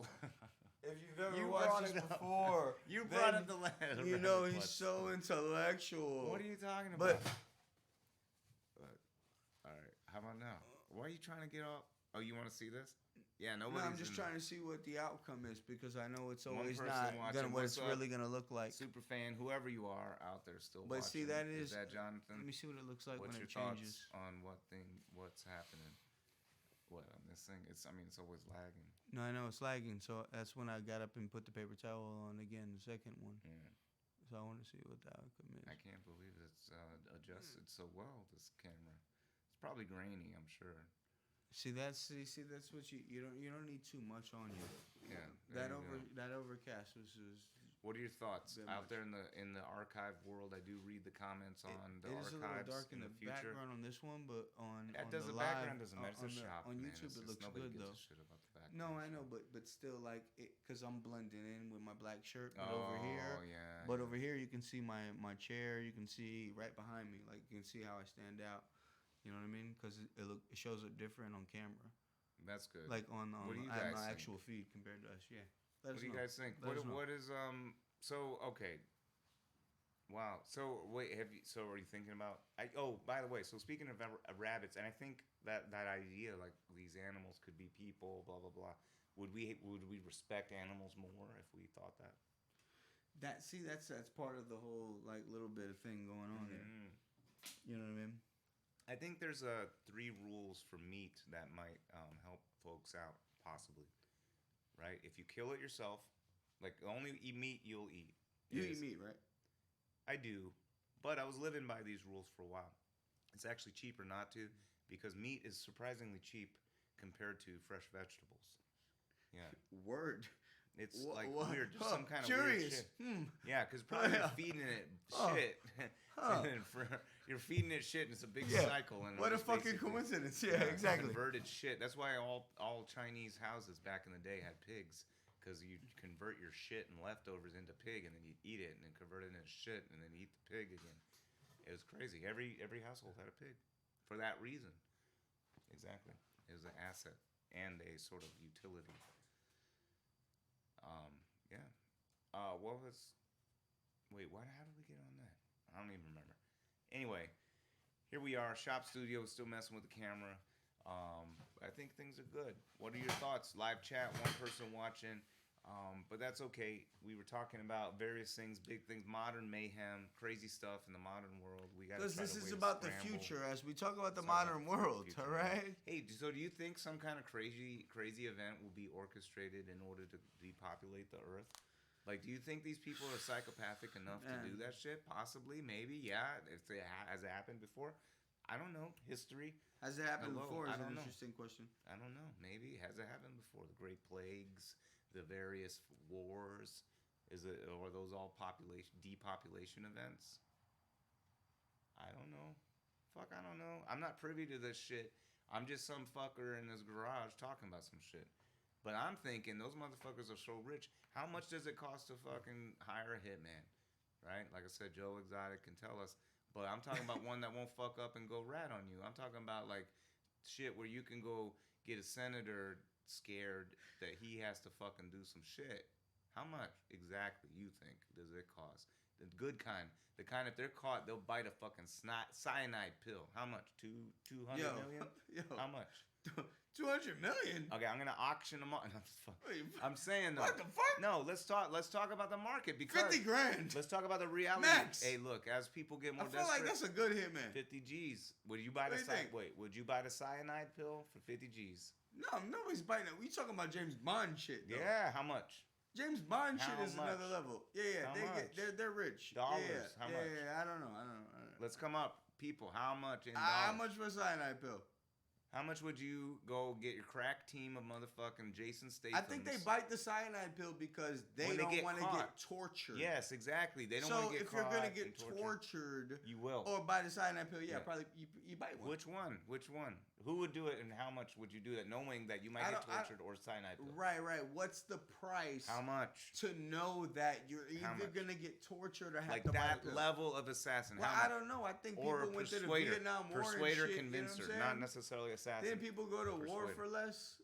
If you've ever You watched brought this it up. before, You then brought up the letter. you know he's so intellectual. What are you talking But about? All right. How about now? Why are you trying to get off? Oh, you want to see this? Yeah, no, nobody's I'm just trying to see what the outcome is because I know it's One always person not watching, what what's it's up? really gonna look like. super fan, whoever you are out there still But watching. see, that is that Jonathan? Let me see what it looks like What's when your it changes. thoughts on what's happening? What on this thing? It's always lagging. No, I know it's lagging, so that's when I got up and put the paper towel on again, the second one. Yeah. So I want to see what the outcome is. I can't believe it's adjusted so well. This camera. It's probably grainy, I'm sure. See that's what you don't need too much on you. Yeah. there you go. That overcast was What are your thoughts Bit out much. there in the archive world? I do read the comments on the it is a little archives dark in the the future. background on this one, but on That on does the the live, background doesn't matter. It's a on, shop, on man. YouTube it looks nobody good gives though. a shit about the background. No, I know, but still like it because I'm blending in with my black shirt. But Oh over here, yeah. but over here you can see my chair. You can see right behind me, like you can see how I stand out. You know what I mean? Because it shows up different on camera, That's good. like on What do you my guys think? actual feed compared to us. Yeah. What do you guys think? Let us know. What is so okay. Wow. So wait, so are you thinking about by the way, so speaking of rabbits, and I think that idea like these animals could be people, blah blah blah. Would we respect animals more if we thought that? That's part of the whole like little bit of thing going on there. You know what I mean? I think there's 3 rules for meat that might help folks out possibly. Right? If you kill it yourself, like only eat meat you'll eat. You eat meat, right? I do, but I was living by these rules for a while. It's actually cheaper not to, because meat is surprisingly cheap compared to fresh vegetables. Yeah. Word. It's like weird, just some kind of curious. weird shit. Yeah, because probably you're feeding it shit. You're feeding it shit, and it's a big cycle. And what a fucking coincidence. Yeah, exactly. Converted shit. That's why all Chinese houses back in the day had pigs, because you convert your shit and leftovers into pig, and then you eat it, and then convert it into shit, and then eat the pig again. It was crazy. Every household had a pig for that reason. Exactly. It was an asset and a sort of utility. Yeah. What was? Wait, what? How did we get on that? I don't even remember. Anyway, here we are. Shop Studio, still messing with the camera. I think things are good. What are your thoughts? Live chat, one person watching. But that's okay. We were talking about various things, big things, modern mayhem, crazy stuff in the modern world. We got because this is about the future as we talk about the modern world. All right. Hey, so do you think some kind of crazy event will be orchestrated in order to depopulate the earth? Like, do you think these people are psychopathic enough to do that shit? Possibly, maybe, yeah. If it has it happened before, I don't know. History. Has it happened before? Is an interesting question. I don't know. Maybe has it happened before? The Great Plagues, the various wars. Are those all depopulation events? I don't know. Fuck, I don't know. I'm not privy to this shit. I'm just some fucker in this garage talking about some shit. But I'm thinking those motherfuckers are so rich. How much does it cost to fucking hire a hitman? Right? Like I said, Joe Exotic can tell us. But I'm talking about one that won't fuck up and go rat on you. I'm talking about like shit where you can go get a senator scared that he has to fucking do some shit. How much exactly you think does it cost? The good kind. The kind if they're caught, they'll bite a fucking cyanide pill. How much? 200 million? How much? 200 million. Okay, I'm gonna auction them off. I'm saying though. What the fuck? No, let's talk about the market because 50 grand. Let's talk about the reality. Max. Hey, look, as people get more I feel desperate, like that's a good hitman. 50 G's. Would you buy would you buy the cyanide pill for 50 G's? No, nobody's biting it. We talking about James Bond shit though. Yeah, how much? James Bond How shit is much? another level. Yeah, they're rich. Dollars. Yeah, How much? Yeah, I don't know. Let's come up, people. How much in dollars? How much for a cyanide pill? How much would you go get your crack team of motherfucking Jason Statham? I think they bite the cyanide pill because they don't want to get tortured. Yes, exactly. They don't want to get caught. So if you're going to get tortured, you will. Or by the cyanide pill, probably you bite one. Which one? Who would do it and how much would you do that knowing that you might get tortured or cyanide pill? Right. What's the price? How much? To know that you're either going to get tortured or have like to that bite a pill. level of assassin. Well, I don't know. I think people went to the Vietnam War Persuader, and shit, convincer, you know not necessarily assassin. Then people go to war for less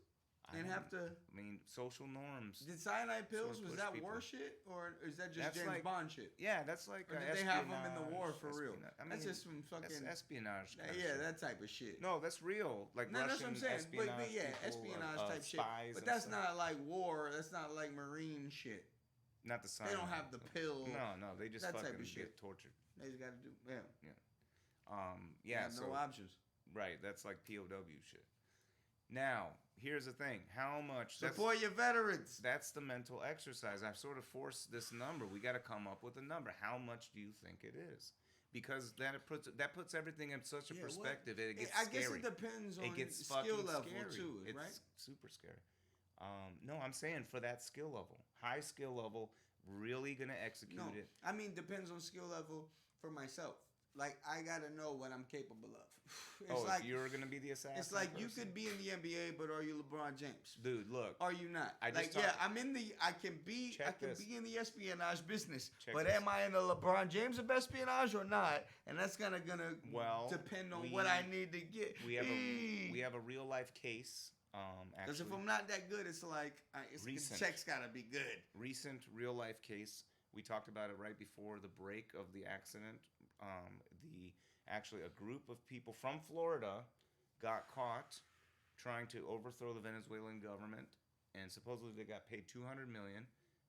and have to. I mean, social norms. Did cyanide pills, was that war shit? Or is that just James Bond shit? Yeah, that's like. Or did they have them in the war for real? I mean, that's just some fucking. That's espionage. Yeah, that type of shit. No, that's real. Like no, Russian that's what I'm saying. espionage. Espionage type shit. But that's not like war. That's not like Marine shit. Not the cyanide. They don't have the pill. No, they just fucking get tortured. They just got to do. Yeah. So no options. Right, that's like POW shit. Now, here's the thing. How much... Support your veterans. That's the mental exercise. I've sort of forced this number. We got to come up with a number. How much do you think it is? Because that puts everything in such a perspective. It gets scary. I guess it depends on skill level, too, right? It's super scary. No, I'm saying for that skill level. High skill level, really going to execute it. I mean, depends on skill level for myself. Like, I got to know what I'm capable of. It's like you're going to be the assassin. It's like you could be in the NBA, but are you LeBron James? Dude, look. Are you not? I can be in the espionage business, but am I in the LeBron James of espionage or not? And that's gonna depend on what I need to get. We have a real life case. Because if I'm not that good, it's like the check's gotta be good. Recent real life case. We talked about it right before the break of the accident. A group of people from Florida got caught trying to overthrow the Venezuelan government, and supposedly they got paid $200 million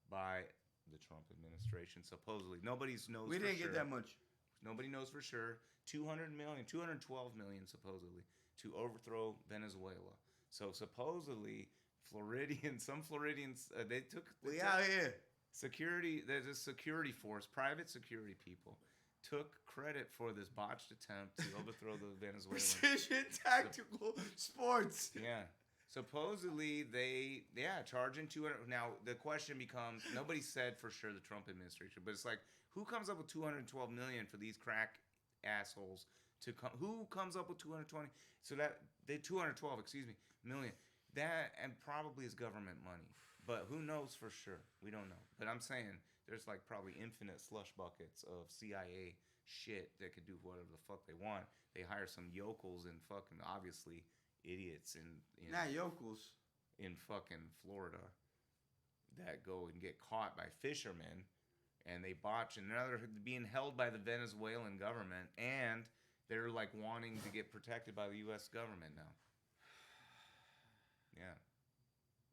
by the Trump administration. Supposedly, nobody knows. We didn't get that much. Nobody knows for sure. $200 million, $212 million supposedly to overthrow Venezuela. So supposedly, some Floridians, we out here. Security. There's a security force, private security people took credit for this botched attempt to overthrow the Venezuelan. Precision tactical sports. Yeah. Supposedly they charging 200. Now the question becomes, nobody said for sure the Trump administration, but it's like, who comes up with 212 million for these crack assholes to come? Who comes up with 220? So that they 212, million. That and probably is government money, but who knows for sure? We don't know. But I'm saying there's like probably infinite slush buckets of CIA shit that could do whatever the fuck they want. They hire some yokels and fucking obviously idiots in Not yokels. in fucking Florida that go and get caught by fishermen and they botch and they're being held by the Venezuelan government and they're like wanting to get protected by the US government now.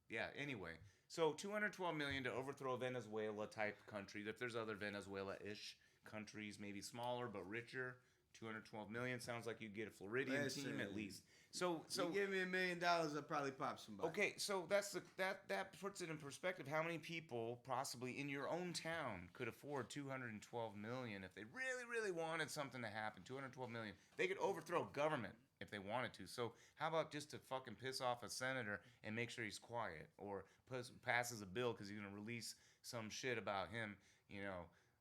Yeah, anyway. So 212 million to overthrow a Venezuela type country. If there's other Venezuela-ish countries, maybe smaller but richer, 212 million sounds like you'd get a Floridian team at least. So you give me $1 million, I'll probably pop somebody. Okay, so that puts it in perspective. How many people possibly in your own town could afford 212 million if they really, really wanted something to happen? 212 million. They could overthrow government if they wanted to. So how about just to fucking piss off a senator and make sure he's quiet, or passes a bill because he's gonna release some shit about him,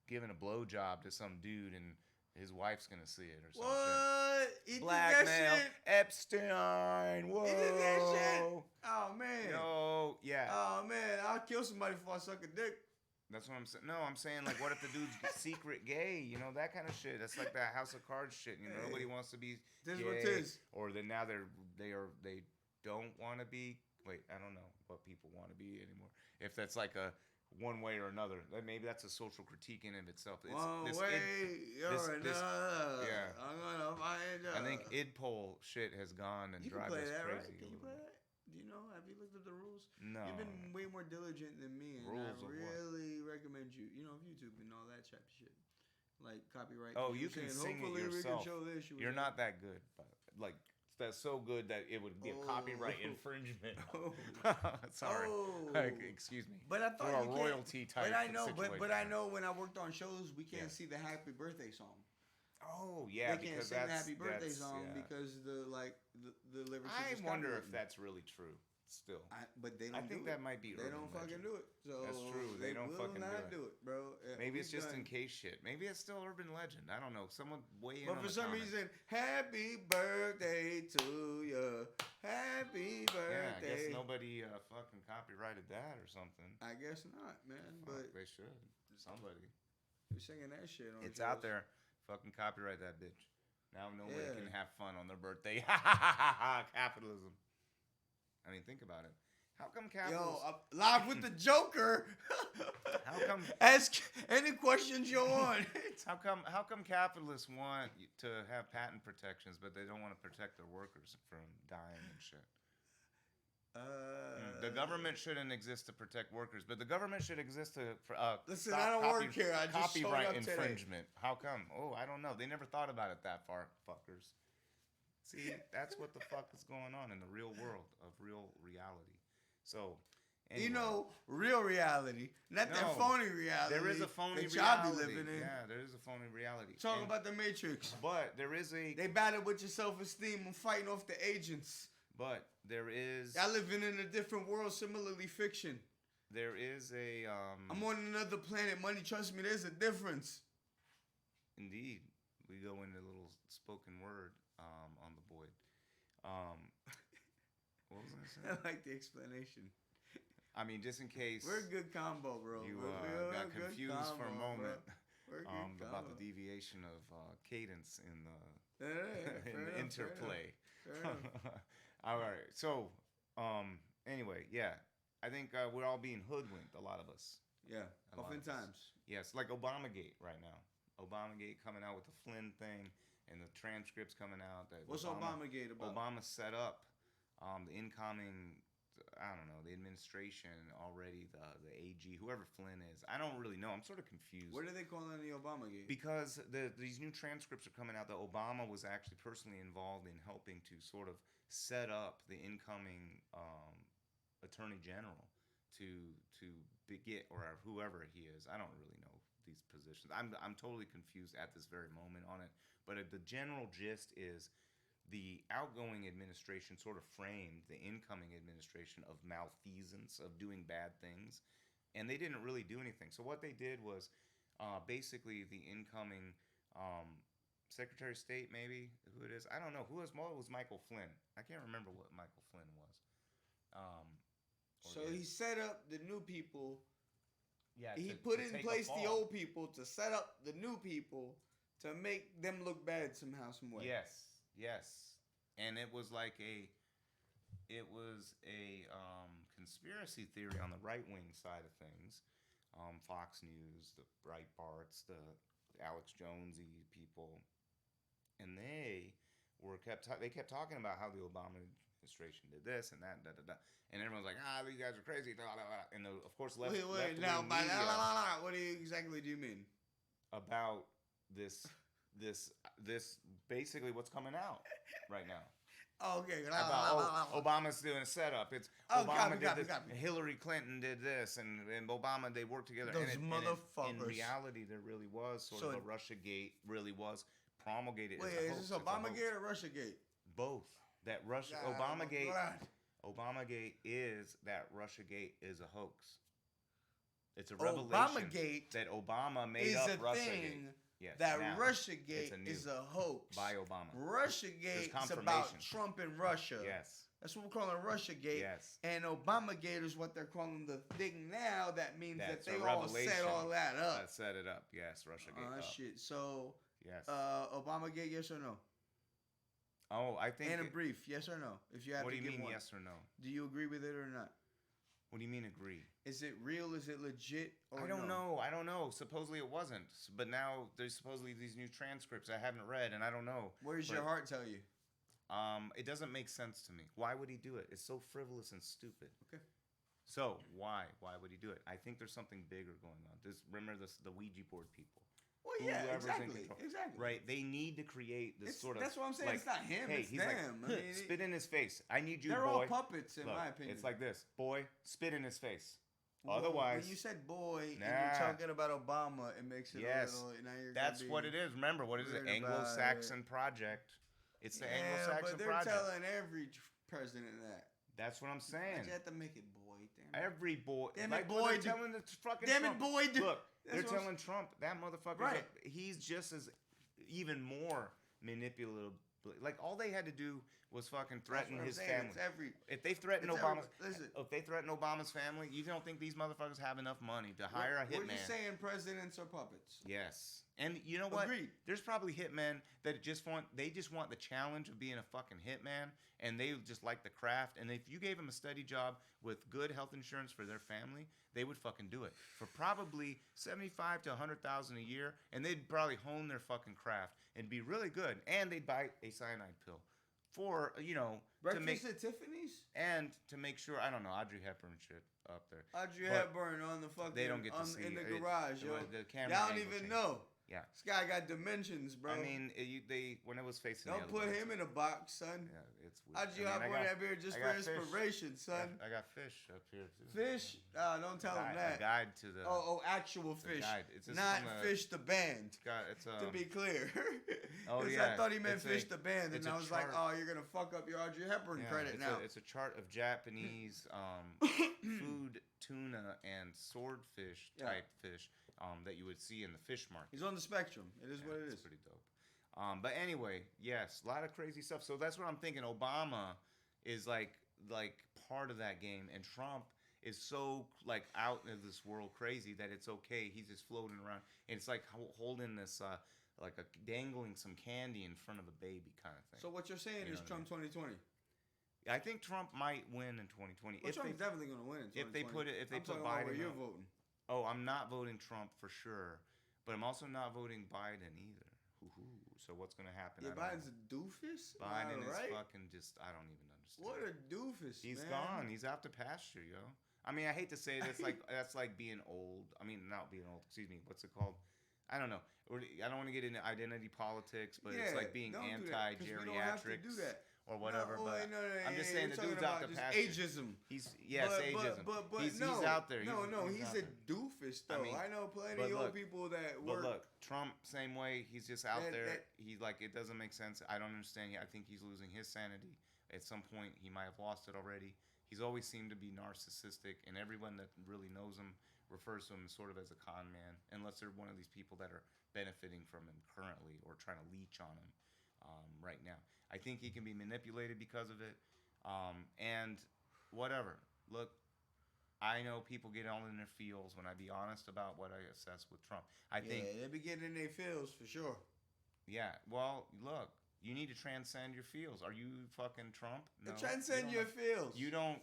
giving a blowjob to some dude and his wife's gonna see it or something. What? He Blackmail. did that shit? Epstein. Whoa. He did that shit? Oh, man. No, yeah. Oh, man. I'll kill somebody before I suck a dick. That's what I'm saying. No, I'm saying, like, what if the dude's secret gay? That kind of shit. That's like that House of Cards shit. Nobody wants to be This gay. what tis. Or then now they don't want to be. Wait, I don't know what people want to be anymore. If that's like a one way or another, maybe that's a social critique in and of itself. Yeah. I'm gonna find out. I think idpol shit has gone and drive us crazy. Right? Can you play that? Do you know? Have you looked at the rules? No. You've been way more diligent than me, and Rules I really recommend you. YouTube and all that type of shit, like copyright. Oh, you can sing it yourself. We can show this. You're not that good, but like. That's so good that it would be a copyright infringement. Sorry, excuse me. But I thought for a you royalty type. But I know, situation. but I know when I worked on shows, we can't see the happy birthday song. Oh yeah, they can't because sing the happy birthday song because the lyrics. I wonder if that's really true. Still, but they don't. I think that might be. They don't fucking do it. So that's true. They don't fucking do it, bro. Maybe it's just in case shit. Maybe it's still urban legend. I don't know. Someone weigh in. But for some reason, happy birthday to you. Happy birthday. Yeah, I guess nobody fucking copyrighted that or something. I guess not, man. But they should. Somebody. You're singing that shit on. It's out there. Fucking copyright that bitch. Now nobody can have fun on their birthday. Capitalism. I mean, think about it. How come capitalists... Yo, live with the Joker. How come... Ask any questions you want. How come capitalists want to have patent protections, but they don't want to protect their workers from dying and shit? The government shouldn't exist to protect workers, but the government should exist to listen, I don't work here. I just copyright infringement. Today. How come? Oh, I don't know. They never thought about it that far, fuckers. See, that's what the fuck is going on in the real world of real reality. So, anyway. Real reality, not that phony reality. There is a phony reality. Y'all be living in. Yeah, there is a phony reality. Talk about the Matrix. But there is a... They battle with your self-esteem and fighting off the agents. But there is... Y'all living in a different world, similarly fiction. There is a... I'm on another planet. Money, trust me, there's a difference. Indeed. We go into a little spoken word on the board. What was I saying? I like the explanation. I mean, just in case... We're a good combo, bro. You got confused for a moment about the deviation of cadence in the interplay. All right. So, anyway, yeah. I think we're all being hoodwinked, a lot of us. Yeah, oftentimes. Yes, like Obamagate right now. Obamagate coming out with the Flynn thing and the transcripts coming out. What's Obamagate about? Obama set up the incoming, I don't know, the administration already, the AG, whoever Flynn is. I don't really know. I'm sort of confused. What are they calling the Obamagate? Because these new transcripts are coming out that Obama was actually personally involved in helping to sort of set up the incoming Attorney General to get, or whoever he is. I don't really know these positions. I'm totally confused at this very moment on it. But the general gist is the outgoing administration sort of framed the incoming administration of malfeasance, of doing bad things, and they didn't really do anything. So what they did was basically the incoming Secretary of State, maybe who it is, I don't know who was. Well, it was Michael Flynn. I can't remember what Michael Flynn was. So he set up the new people. Yeah, he put in place the old people to set up the new people to make them look bad somehow, some way. Yes, and it was like a conspiracy theory on the right wing side of things. Fox News, the Breitbarts, the Alex Jonesy people, and they kept talking about how the Obama administration did this and that, and everyone's like, these guys are crazy, and of course left. Wait, now by what exactly do you mean? About this basically what's coming out right now. Okay. Obama's doing a setup. It's Obama did this. Hillary Clinton did this, and Obama, they worked together. Those motherfuckers. In reality, there really was sort of a Russiagate. Really was promulgated. Wait, is this Obamagate or Russiagate? Both. That Obamagate is that Russiagate is a hoax. It's a revelation Obamagate that Obama made up Russiagate. Yes, that Russiagate is a hoax by Obama. Russiagate is about Trump and Russia. Yes. That's what we're calling Russiagate. Yes. And Obamagate is what they're calling the thing now. That means that they all set all that up. That set it up. Yes, Russiagate. Shit. So, yes. Obamagate, yes or no? Oh, I think. In a brief, yes or no? If you have what to do you give mean, one. yes or no? Do you agree with it or not? What do you mean agree? Is it real? Is it legit? Or I don't know. I don't know. Supposedly it wasn't, but now there's supposedly these new transcripts I haven't read, and I don't know. What does your heart tell you? It doesn't make sense to me. Why would he do it? It's so frivolous and stupid. Okay. So why would he do it? I think there's something bigger going on. Remember the Ouija board people. Well, yeah, exactly. Right, they need to create this sort of. That's what I'm saying. Like, it's not him. Hey, it's them. Like, spit in his face. I need you, they're boy. They're all puppets, in my opinion. It's like this, boy. Spit in his face. Well, otherwise, when you said boy and you're talking about Obama, it makes it a little. That's what it is. Remember, what is it? Anglo-Saxon project. It's the Anglo-Saxon project. But they're telling every president that. That's what I'm saying. You have to make it boy. Every boy. Damn it, boy. Telling the fucking damn it, boy. Look, they're telling Trump that motherfucker. Right. He's just as even more manipulative. Like all they had to do was fucking threaten his family. If they threaten Obama's family, you don't think these motherfuckers have enough money to hire a hitman? What you saying? Presidents are puppets. Yes. And you know what? Agreed. There's probably hitmen that just want the challenge of being a fucking hitman, and they just like the craft. And if you gave them a steady job with good health insurance for their family, they would fucking do it for probably $75,000 to $100,000 a year, and they'd probably hone their fucking craft and be really good. And they'd buy a cyanide pill for breakfast at Tiffany's, and to make sure I don't know Audrey Hepburn shit up there. Audrey Hepburn on the fucking they don't get to see in the garage, yo. The camera y'all don't even know. Yeah. This guy got dimensions, bro. I mean, when it was facing. Don't put him in a box, son. Yeah, it's weird. How'd you hop on that beer just for inspiration, son? I got fish up here too. Fish? Don't tell him that. A guide to the. Actual fish. It's not Fish the band. It's to be clear. Yeah. I thought he meant Fish the band, and I was like, you're gonna fuck up your Audrey Hepburn credit now. It's a chart of Japanese food, tuna, and swordfish type fish. That you would see in the fish market. He's on the spectrum. It is what it is. It's pretty dope. But anyway, yes, a lot of crazy stuff. So that's what I'm thinking. Obama is like part of that game, and Trump is so like out of this world crazy that it's okay. He's just floating around, and it's like holding this dangling some candy in front of a baby kind of thing. So what you're saying is Trump 2020. I think Trump might win in 2020. Well, Trump's definitely going to win in 2020. If they put Biden. Where you're voting. Oh, I'm not voting Trump for sure, but I'm also not voting Biden either. So what's going to happen? Yeah, Biden's a doofus? Biden is fucking just, I don't even understand. What a doofus, He's gone. He's out to pasture, yo. I mean, I hate to say it. That's like being old. I mean, not being old. Excuse me. What's it called? I don't know. I don't want to get into identity politics, but it's like being anti-geriatrics. We don't have to do that. Or whatever, I'm just saying the you're dude's talking out about the just pasture. ageism. He's ageism. But he's no, out there. He's out a there. doofus though. I mean, I know plenty but of look, people that But work. look, Trump, same way. He's just out there. that- He's like, it doesn't make sense. I don't understand. I think he's losing his sanity. At some point, he might have lost it already. He's always seemed to be narcissistic, and everyone that really knows him refers to him sort of as a con man, unless they're one of these people that are benefiting from him currently or trying to leech on him right now. I think he can be manipulated because of it, and whatever. Look, I know people get all in their feels when I be honest about what I assess with Trump. I think they be getting in their feels for sure. Yeah, well, look, you need to transcend your feels. Are you fucking Trump? No. Transcend your feels. You don't.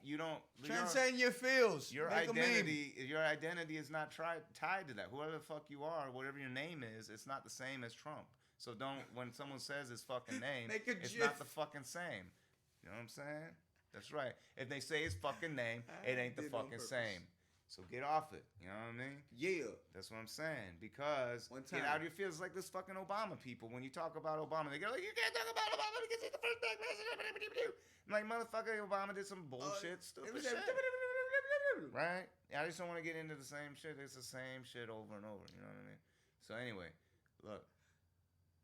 Transcend your feels. Your Make identity is not tied to that. Whoever the fuck you are, whatever your name is, it's not the same as Trump. So don't, when someone says his fucking name, it's not the fucking same. You know what I'm saying? That's right. If they say his fucking name, it ain't the fucking same. So get off it. You know what I mean? Yeah. That's what I'm saying. Because get out of your feels. Like this fucking Obama people. When you talk about Obama, they go like, you can't talk about Obama because he's the first black president. I'm like, motherfucker, Obama did some bullshit, stupid shit. Right? I just don't want to get into the same shit. It's the same shit over and over. You know what I mean? So anyway, look.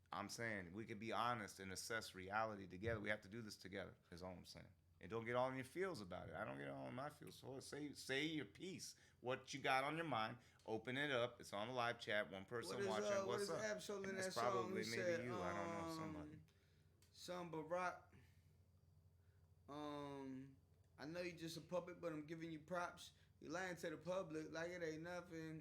I'm saying we could be honest and assess reality together. We have to do this together. Is all I'm saying. And don't get all in your feels about it. I don't get all in my feels. So say your piece. What you got on your mind. Open it up. It's on the live chat. One person watching. What's up? Absol in It's that probably song? maybe Said, you. I don't know. Somebody. Some Barack. I know you're just a puppet, but I'm giving you props. You lying to the public like it ain't nothing.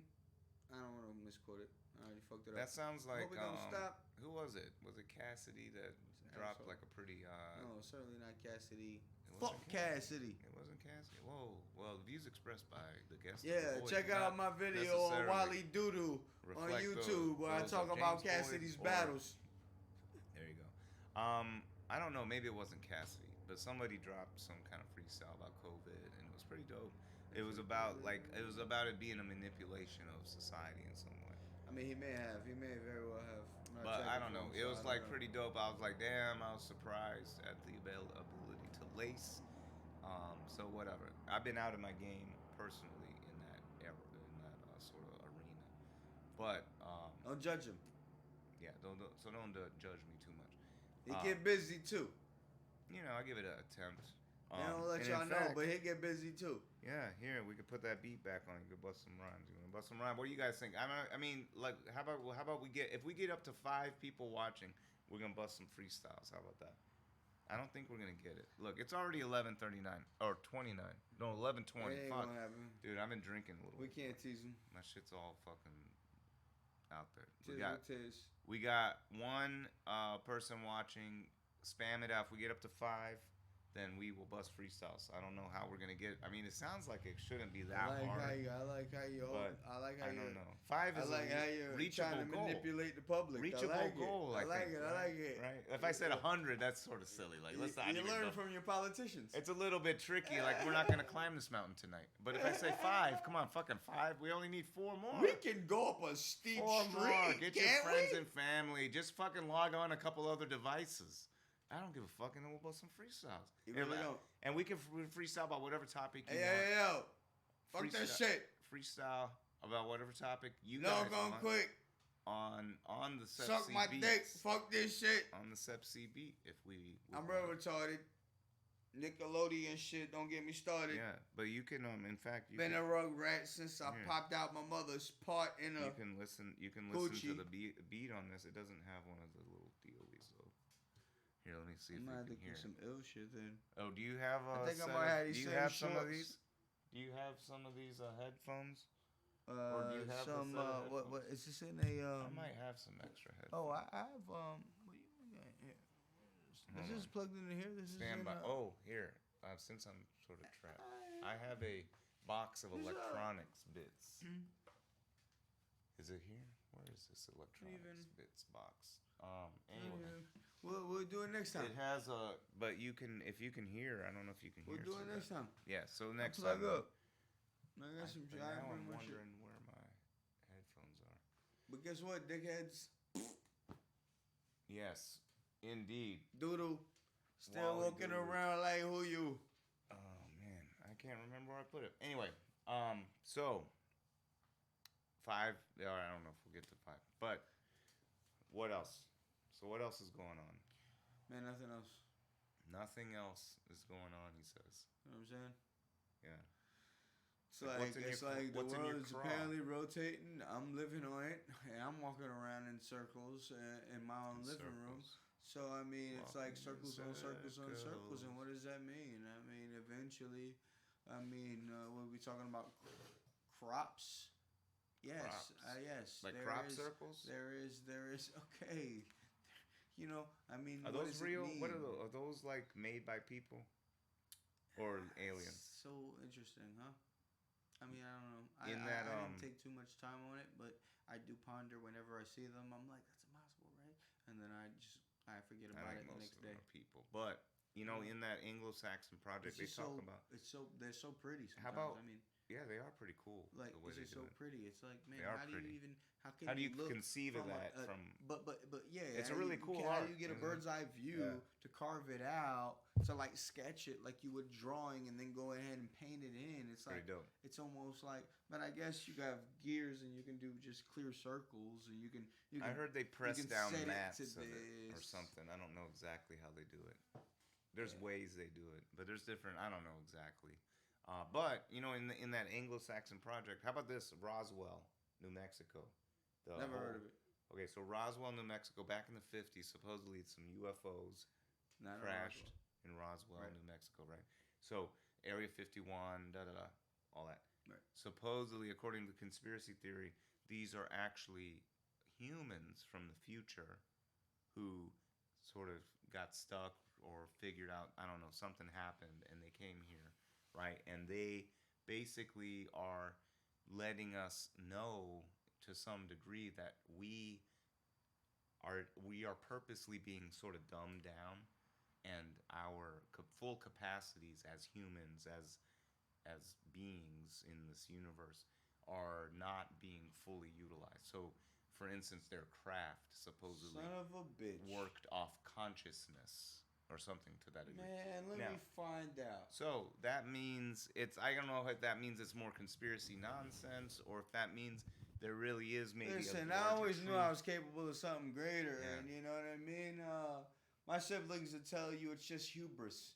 I don't want to misquote it. I already fucked it up. That sounds like Hope it don't stop. Who was it? Was it Cassidy that dropped like a pretty No, certainly not Cassidy. Fuck Cassidy. It wasn't Cassidy. Whoa. Well, the views expressed by the guest. Yeah, check out my video on Wally Doodoo on YouTube where I talk about Cassidy's battles. There you go. I don't know. Maybe it wasn't Cassidy, but somebody dropped some kind of freestyle about COVID, and it was pretty dope. It was about it being a manipulation of society in some way. I mean, he may very well have. But I don't know. It was like pretty dope. I was like, damn, I was surprised at the availability to lace. So whatever. I've been out of my game personally in that sort of arena. But don't judge him. Yeah, don't judge me too much. He get busy too. You know, I give it an attempt. They don't let y'all know, but he get busy too. Yeah, here we could put that beat back on. You could bust some rhymes. You want to bust some rhymes? What do you guys think? I mean, like, how about if we get up to 5 people watching, we're gonna bust some freestyles. How about that? I don't think we're gonna get it. Look, it's already 11:39 or 29. No, 11:20. It ain't Fuck, gonna happen. dude, I've been drinking a little. We can't tease him. My shit's all fucking out there. Tis. We got one person watching. Spam it out. If we get up to 5. Then we will bust freestyles. I don't know how we're gonna get it. I mean, it sounds like it shouldn't be that hard. I like how you. I don't know. 5 is how you're reachable trying to manipulate the public. Reachable goal. I like it. Right. If I said 100, that's sort of silly. Like, let's not. You learn from your politicians. It's a little bit tricky. Like, we're not gonna climb this mountain tonight. But if I say 5, come on, fucking 5. We only need 4 more. We can go up a steep 4 street. more. Get your friends and family. Just fucking log on a couple other devices. I don't give a fuck, and then we'll bust some freestyles. You really don't. And we can freestyle about whatever topic you want. Yo. Fuck that shit. Freestyle about whatever topic you guys want. No, go quick. On the Sep Suck C my beats. dick. Fuck this shit. On the Sep C beat, if we I'm real retarded. Nickelodeon shit, don't get me started. Yeah, but you can a a rug rat since I popped out my mother's part in a. You can listen Gucci. to the beat on this. It doesn't have one of the little dealies though. Here, let me see if I can hear some ill shit then. Oh, do you have I think I might have these do you have some of these? Do you have some of these headphones? Or do you have some what is this in a I might have some extra headphones. Oh, I have what you got here? Is this plugged into here? This Stand is by. Here. Since I'm sort of trapped, I have a box of electronics bits. Is it here? Where is this electronics bits box? Anyway. We'll do it next time. It has but you can, if you can hear, I don't know if you can hear. We'll do it next time. Yeah, so next plug time. up. I got some shit. Now I'm wondering where my headphones are. But guess what, dickheads? Yes, indeed. Doodle, still walking around like who you? I put it. Anyway, so 5. Yeah, I don't know if we'll get to 5, but what else? So what else is going on? Man, nothing else. Nothing else is going on, he says. You know what I'm saying? Yeah. It's like the what's in your world is craw? apparently rotating. I'm living on it, and I'm walking around in circles in my own living room. So I mean, it's like circles on circles on circles, and what does that mean? I mean, eventually, what are we talking about? Crops? Yes, Crops. yes. Like there crop is- circles? There is. Okay, you know, I mean, Are what those does real? It mean? What are those? Are those like made by people or aliens? So interesting, huh? I mean, I don't know. I didn't take too much time on it, but I do ponder whenever I see them. I'm like, that's impossible, right? And then I forget about it the next day. Are people, but in that Anglo-Saxon project, they talk about. They're so pretty. Sometimes. How about? I mean, yeah, they are pretty cool. like the way it's they just do so it. pretty. It's like, man, They are how do pretty. you even? How do you look conceive of from that from? But yeah, It's a how really you, cool How art, do you get a isn't it? bird's eye view Yeah. to carve it out, to like sketch it like you would drawing, and then go ahead and paint it in? It's Pretty like dope. it's almost like. But I guess you have gears, and you can do just clear circles, and you can. I heard they press can down set it mats to of it or this. something. I don't know exactly how they do it. There's ways they do it, but there's different. I don't know exactly. But in that Anglo-Saxon project, how about this? Roswell, New Mexico. Never heard of it. Okay, so Roswell, New Mexico, back in the 50s, supposedly some UFOs Not crashed in Roswell, Right. New Mexico, right? So Area 51, all that. Right. Supposedly, according to conspiracy theory, these are actually humans from the future who sort of got stuck or figured out, I don't know, something happened and they came here, right? And they basically are letting us know to some degree that we are purposely being sort of dumbed down, and our full capacities as humans, as beings in this universe, are not being fully utilized. So, for instance, their craft supposedly Son of a bitch. worked off consciousness or something to that degree. Man, let Now- me find out. So that means I don't know if that means it's more conspiracy nonsense, or if that means there really is maybe Listen, a I larger always knew truth. I was capable of something greater, Yeah. and you know what I mean? My siblings would tell you it's just hubris.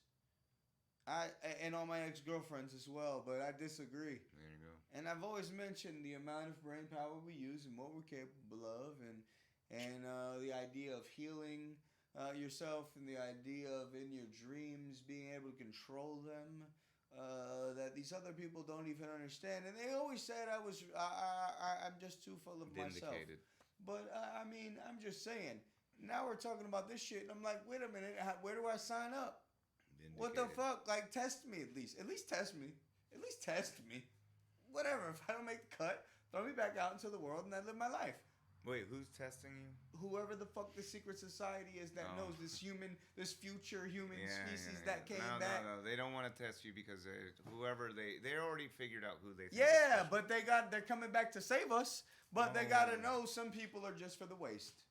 And all my ex-girlfriends as well, but I disagree. There you go. And I've always mentioned the amount of brain power we use and what we're capable of, and the idea of healing yourself, and the idea of in your dreams being able to control them. That these other people don't even understand, and they always said I'm just too full of myself. Vindicated. But I mean, I'm just saying. Now we're talking about this shit, and I'm like, wait a minute, where do I sign up? What the fuck? Like, test me at least. At least test me. At least test me. Whatever. If I don't make the cut, throw me back out into the world, and I live my life. Wait, who's testing you? Whoever the fuck the secret society is that knows this future human species that came back. No, they don't want to test you because they already figured out who they think is Yeah, special. but they're coming back to save us. But they gotta know some people are just for the waste.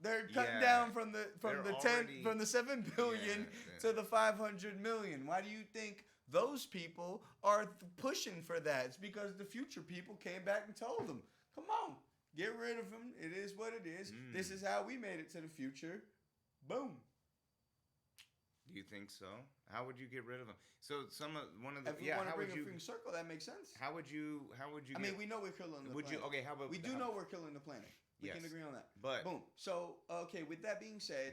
They're cutting down from the 7 billion to the 500 million. Why do you think those people are pushing for that? It's because the future people came back and told them, "Come on, get rid of them. It is what it is. This is how we made it to the future." Boom. Do you think so? How would you get rid of them? So If we want to bring a freaking circle, that makes sense. How would you? I mean, we know we're killing the planet. Okay, how about we do know we're killing the planet. We can agree on that. But boom. So okay, with that being said,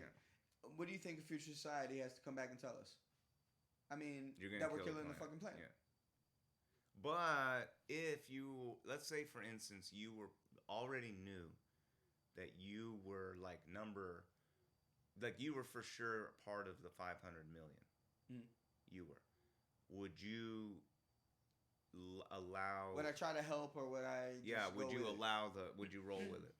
what do you think a future society has to come back and tell us? I mean, that we're killing the fucking planet. Yeah. But if let's say for instance, you already knew that you were you were for sure part of the 500 million. You were. Would you allow? Would I try to help, or would I? Would you Would you roll with it?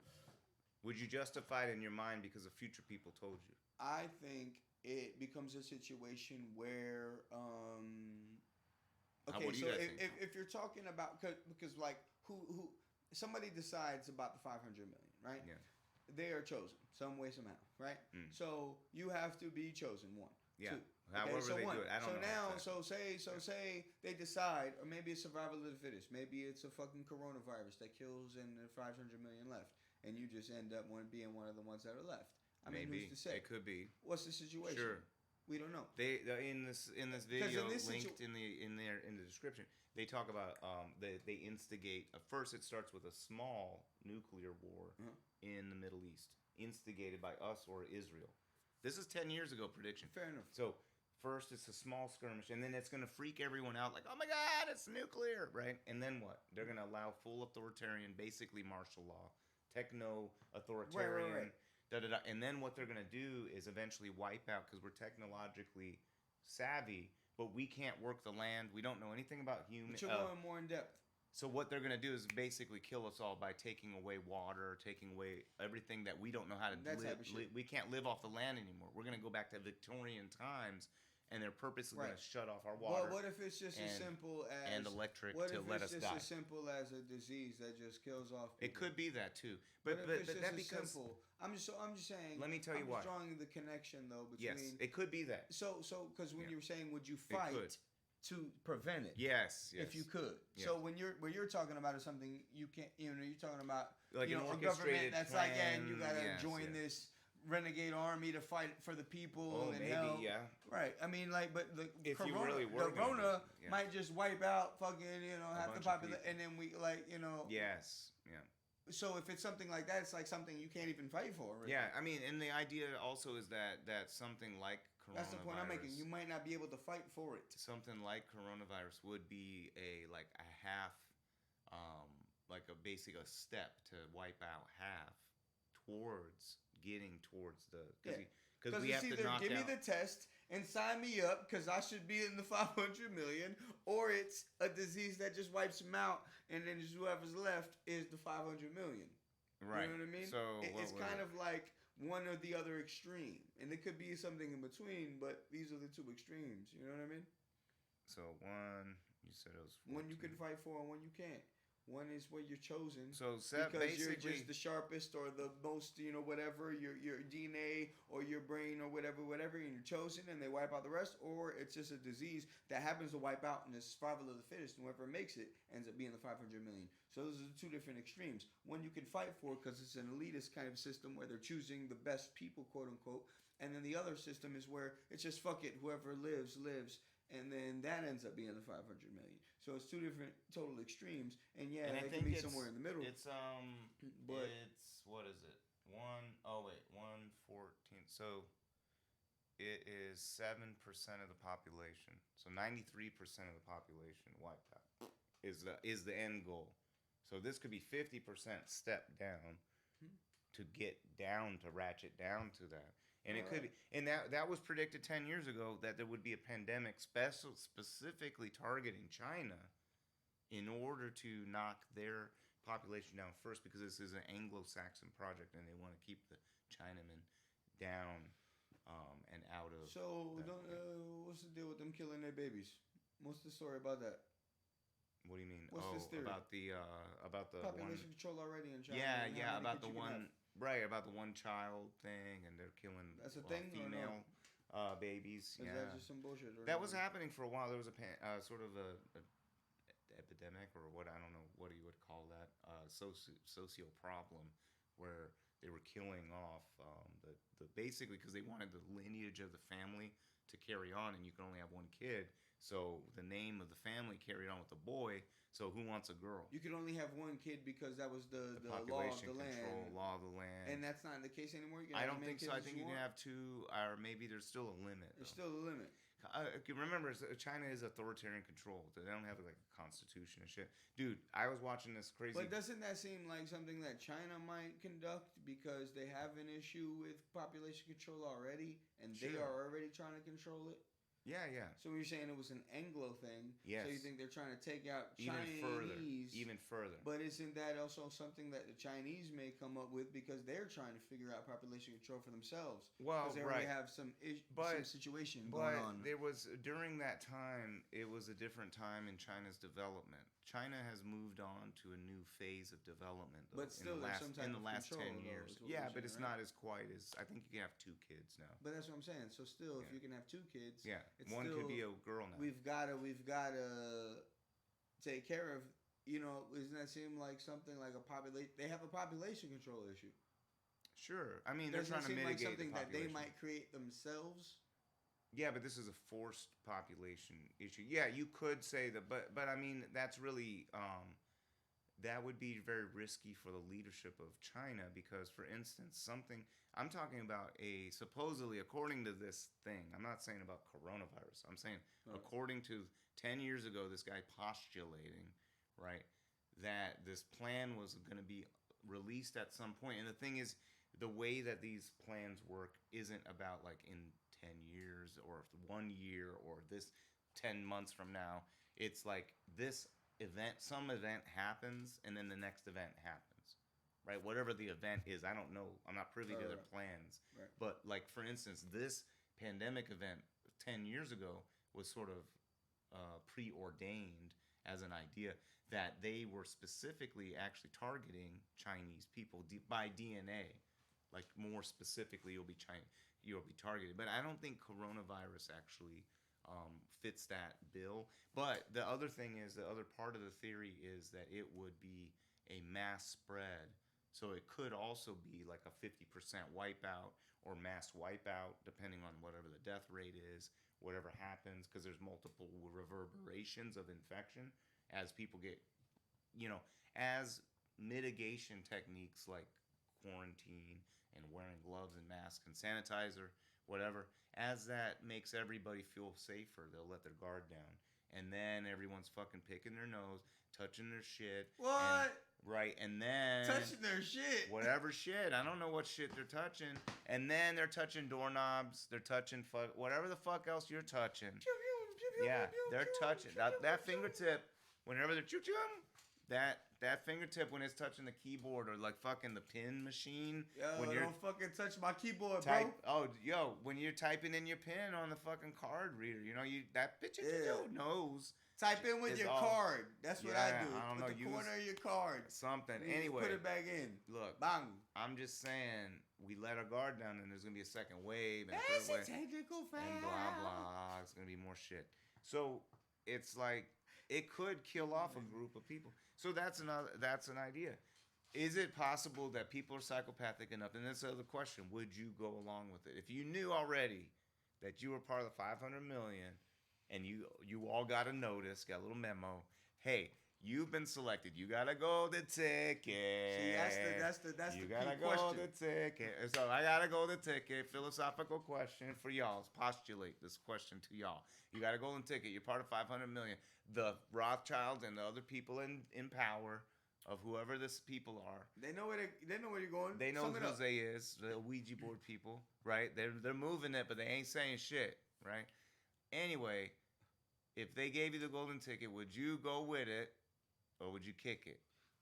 Would you justify it in your mind because the future people told you? I think it becomes a situation where, okay, so if you're talking about, because like who somebody decides about the 500 million, right? Yeah. They are chosen some way, somehow, right? So you have to be chosen, one. Yeah. too. However so they one. do it. I don't so know. now, exactly. say they decide, or maybe it's survival of the fittest. Maybe it's a fucking coronavirus that kills and there's 500 million left, and you just end up being one of the ones that are left. I mean, Maybe. who's to say? It could be. What's the situation? Sure. We don't know. They in this video linked in the description. They talk about they instigate. First, it starts with a small nuclear war in the Middle East, instigated by us or Israel. This is 10 years ago prediction. Fair enough. So first, it's a small skirmish, and then it's going to freak everyone out, like, oh my God, it's nuclear, right? And then what? They're going to allow full authoritarian, basically martial law, techno authoritarian. Right. Da-da-da. And then what they're going to do is eventually wipe out, because we're technologically savvy, but we can't work the land. We don't know anything about human. But you're going more in depth. So what they're going to do is basically kill us all by taking away water, taking away everything that we don't know how to live. We can't live off the land anymore. We're going to go back to Victorian times, and they're purposely going to shut off our water. Well, what if it's just as simple as... And electric to let us die. What if it's just as simple as a disease that just kills off people? It could be that, too. But that becomes... Simple. I'm just saying... Let me tell you why. I'm drawing the connection, though, between... Yes, it could be that. So, because when you were saying, would you fight to prevent it? Yes. If you could. Yes. So when you're talking about is something you can't, you're talking about, like a government that's plan, like, and you gotta join this renegade army to fight for the people and help. Right. I mean, like, but the corona might just wipe out fucking, half the population, and then we Yes. Yeah. So if it's something like that, it's like something you can't even fight for. Right? Yeah. I mean, and the idea also is that something like coronavirus. That's the point I'm making. You might not be able to fight for it. Something like coronavirus would be a half, like a step to wipe out half towards getting towards the because we have to knock give out. Me the test and sign me up because I should be in the 500 million, or it's a disease that just wipes them out, and then just whoever's left is the 500 million. Right. You know what I mean? So it's kind of like one or the other extreme, and it could be something in between, but these are the two extremes. You know what I mean? So one, you said it was 14. One you can fight for, and one you can't. One is where you're chosen because you're just the sharpest or the most, whatever, your DNA or your brain or whatever, and you're chosen and they wipe out the rest, or it's just a disease that happens to wipe out and it's survival of the fittest, and whoever makes it ends up being the 500 million. So those are the two different extremes. One you can fight for because it's an elitist kind of system where they're choosing the best people, quote unquote, and then the other system is where it's just fuck it, whoever lives, and then that ends up being the 500 million. So it's two different total extremes, and it can be somewhere in the middle. It's but it's what is it? 114. So it is 7% of the population. So 93% of the population wiped out is the end goal. So this could be 50% step down to get down to ratchet down to that. And it could be, and that was predicted 10 years ago that there would be a pandemic specifically targeting China in order to knock their population down first, because this is an Anglo-Saxon project and they want to keep the Chinamen down and out of. So what's the deal with them killing their babies? What's the story about that? What do you mean? What's this theory? About the population control already in China. Yeah, about the one. Right, about the one child thing, and they're killing female babies. Is that just some bullshit? That was happening for a while. There was a sort of a epidemic, or what, I don't know what you would call that, socio problem, where they were killing off the basically because they wanted the lineage of the family to carry on, and you can only have one kid. So the name of the family carried on with the boy. So who wants a girl? You can only have one kid because that was the population law of the control, land. law of the land. And that's not the case anymore? You can I have don't think so. I think you can have two, or maybe there's still a limit. There's still a limit. Remember, China is authoritarian control. They don't have like a constitution and shit. Dude, I was watching this crazy. But doesn't that seem like something that China might conduct because they have an issue with population control already, and they are already trying to control it? Yeah. So you're saying it was an Anglo thing. Yes. So you think they're trying to take out Even Chinese. Even further. But isn't that also something that the Chinese may come up with because they're trying to figure out population control for themselves? Well, because they already have some situation going on. There was during that time, it was a different time in China's development. China has moved on to a new phase of development, though, but still, in the last 10 years. Yeah, but it's right? not as quite as I think you can have 2 kids now. But that's what I'm saying. So still, if you can have 2 kids, it's one still, could be a girl now. We've gotta take care of. Doesn't that seem like something like a population? They have a population control issue. Sure, I mean they're trying to mitigate like something the that they population. might create themselves. Yeah, but this is a forced population issue. Yeah, you could say that, but I mean that's really that would be very risky for the leadership of China because, for instance, I'm talking about supposedly according to this thing. I'm not saying about coronavirus. I'm saying according to 10 years ago, this guy postulating, right, that this plan was going to be released at some point. And the thing is, the way that these plans work isn't about like in 10 years or 1 year or this 10 months from now. It's like this event, some event happens and then the next event happens, right? Whatever the event is, I don't know. I'm not privy to their plans. Right. But like, for instance, this pandemic event 10 years ago was sort of preordained as an idea that they were specifically actually targeting Chinese people by DNA. Like more specifically, you'll be targeted. But I don't think coronavirus actually fits that bill. But the other thing is, the other part of the theory is that it would be a mass spread. So it could also be like a 50% wipeout or mass wipeout, depending on whatever the death rate is, whatever happens, because there's multiple reverberations of infection as people get, as mitigation techniques like quarantine and wearing gloves and masks and sanitizer, whatever, as that makes everybody feel safer, they'll let their guard down. And then everyone's fucking picking their nose, touching their shit. What? Right, and then... Touching their shit. Whatever shit. I don't know what shit they're touching. And then they're touching doorknobs. They're touching whatever the fuck else you're touching. Yeah, they're touching. That fingertip, whenever they're that fingertip when it's touching the keyboard or like fucking the pin machine. Yo, when don't fucking touch my keyboard, bro. When you're typing in your pin on the fucking card reader, that bitch knows. Type in with your card. That's what I do. I don't Put know. the corner of your card. Something. You Anyway. Put it back in. Look. Bang. I'm just saying, we let our guard down and there's going to be a second wave. And That's third wave. a technical fact. And blah, blah. It's going to be more shit. So, it's like, it could kill off a group of people. So, that's an idea. Is it possible that people are psychopathic enough? And that's the other question. Would you go along with it? If you knew already that you were part of the 500 million and you all got a notice, got a little memo, hey, you've been selected. You got a golden ticket. See, that's the you key got a golden ticket. So I got a golden ticket. Philosophical question for y'all. Postulate this question to y'all. You got a golden ticket. You're part of 500 million. The Rothschilds and the other people in power of whoever this people are. They know where you're going. They know who they is. The Ouija board people, right? They're moving it, but they ain't saying shit, right? Anyway, if they gave you the golden ticket, would you go with it or would you kick it?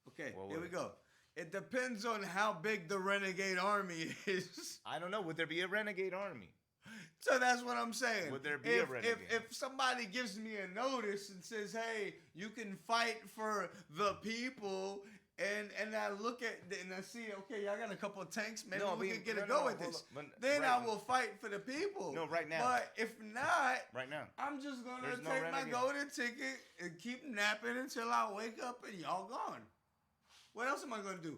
Okay, here we go. It depends on how big the renegade army is. I don't know. Would there be a renegade army? So that's what I'm saying. Would there be a renegade? If somebody gives me a notice and says, hey, you can fight for the people, and I look at and I see, okay, y'all got a couple of tanks, maybe we can get a go at this. Then I will fight for the people. No, right now. But if not, right now, I'm just going to take my golden ticket and keep napping until I wake up and y'all gone. What else am I going to do?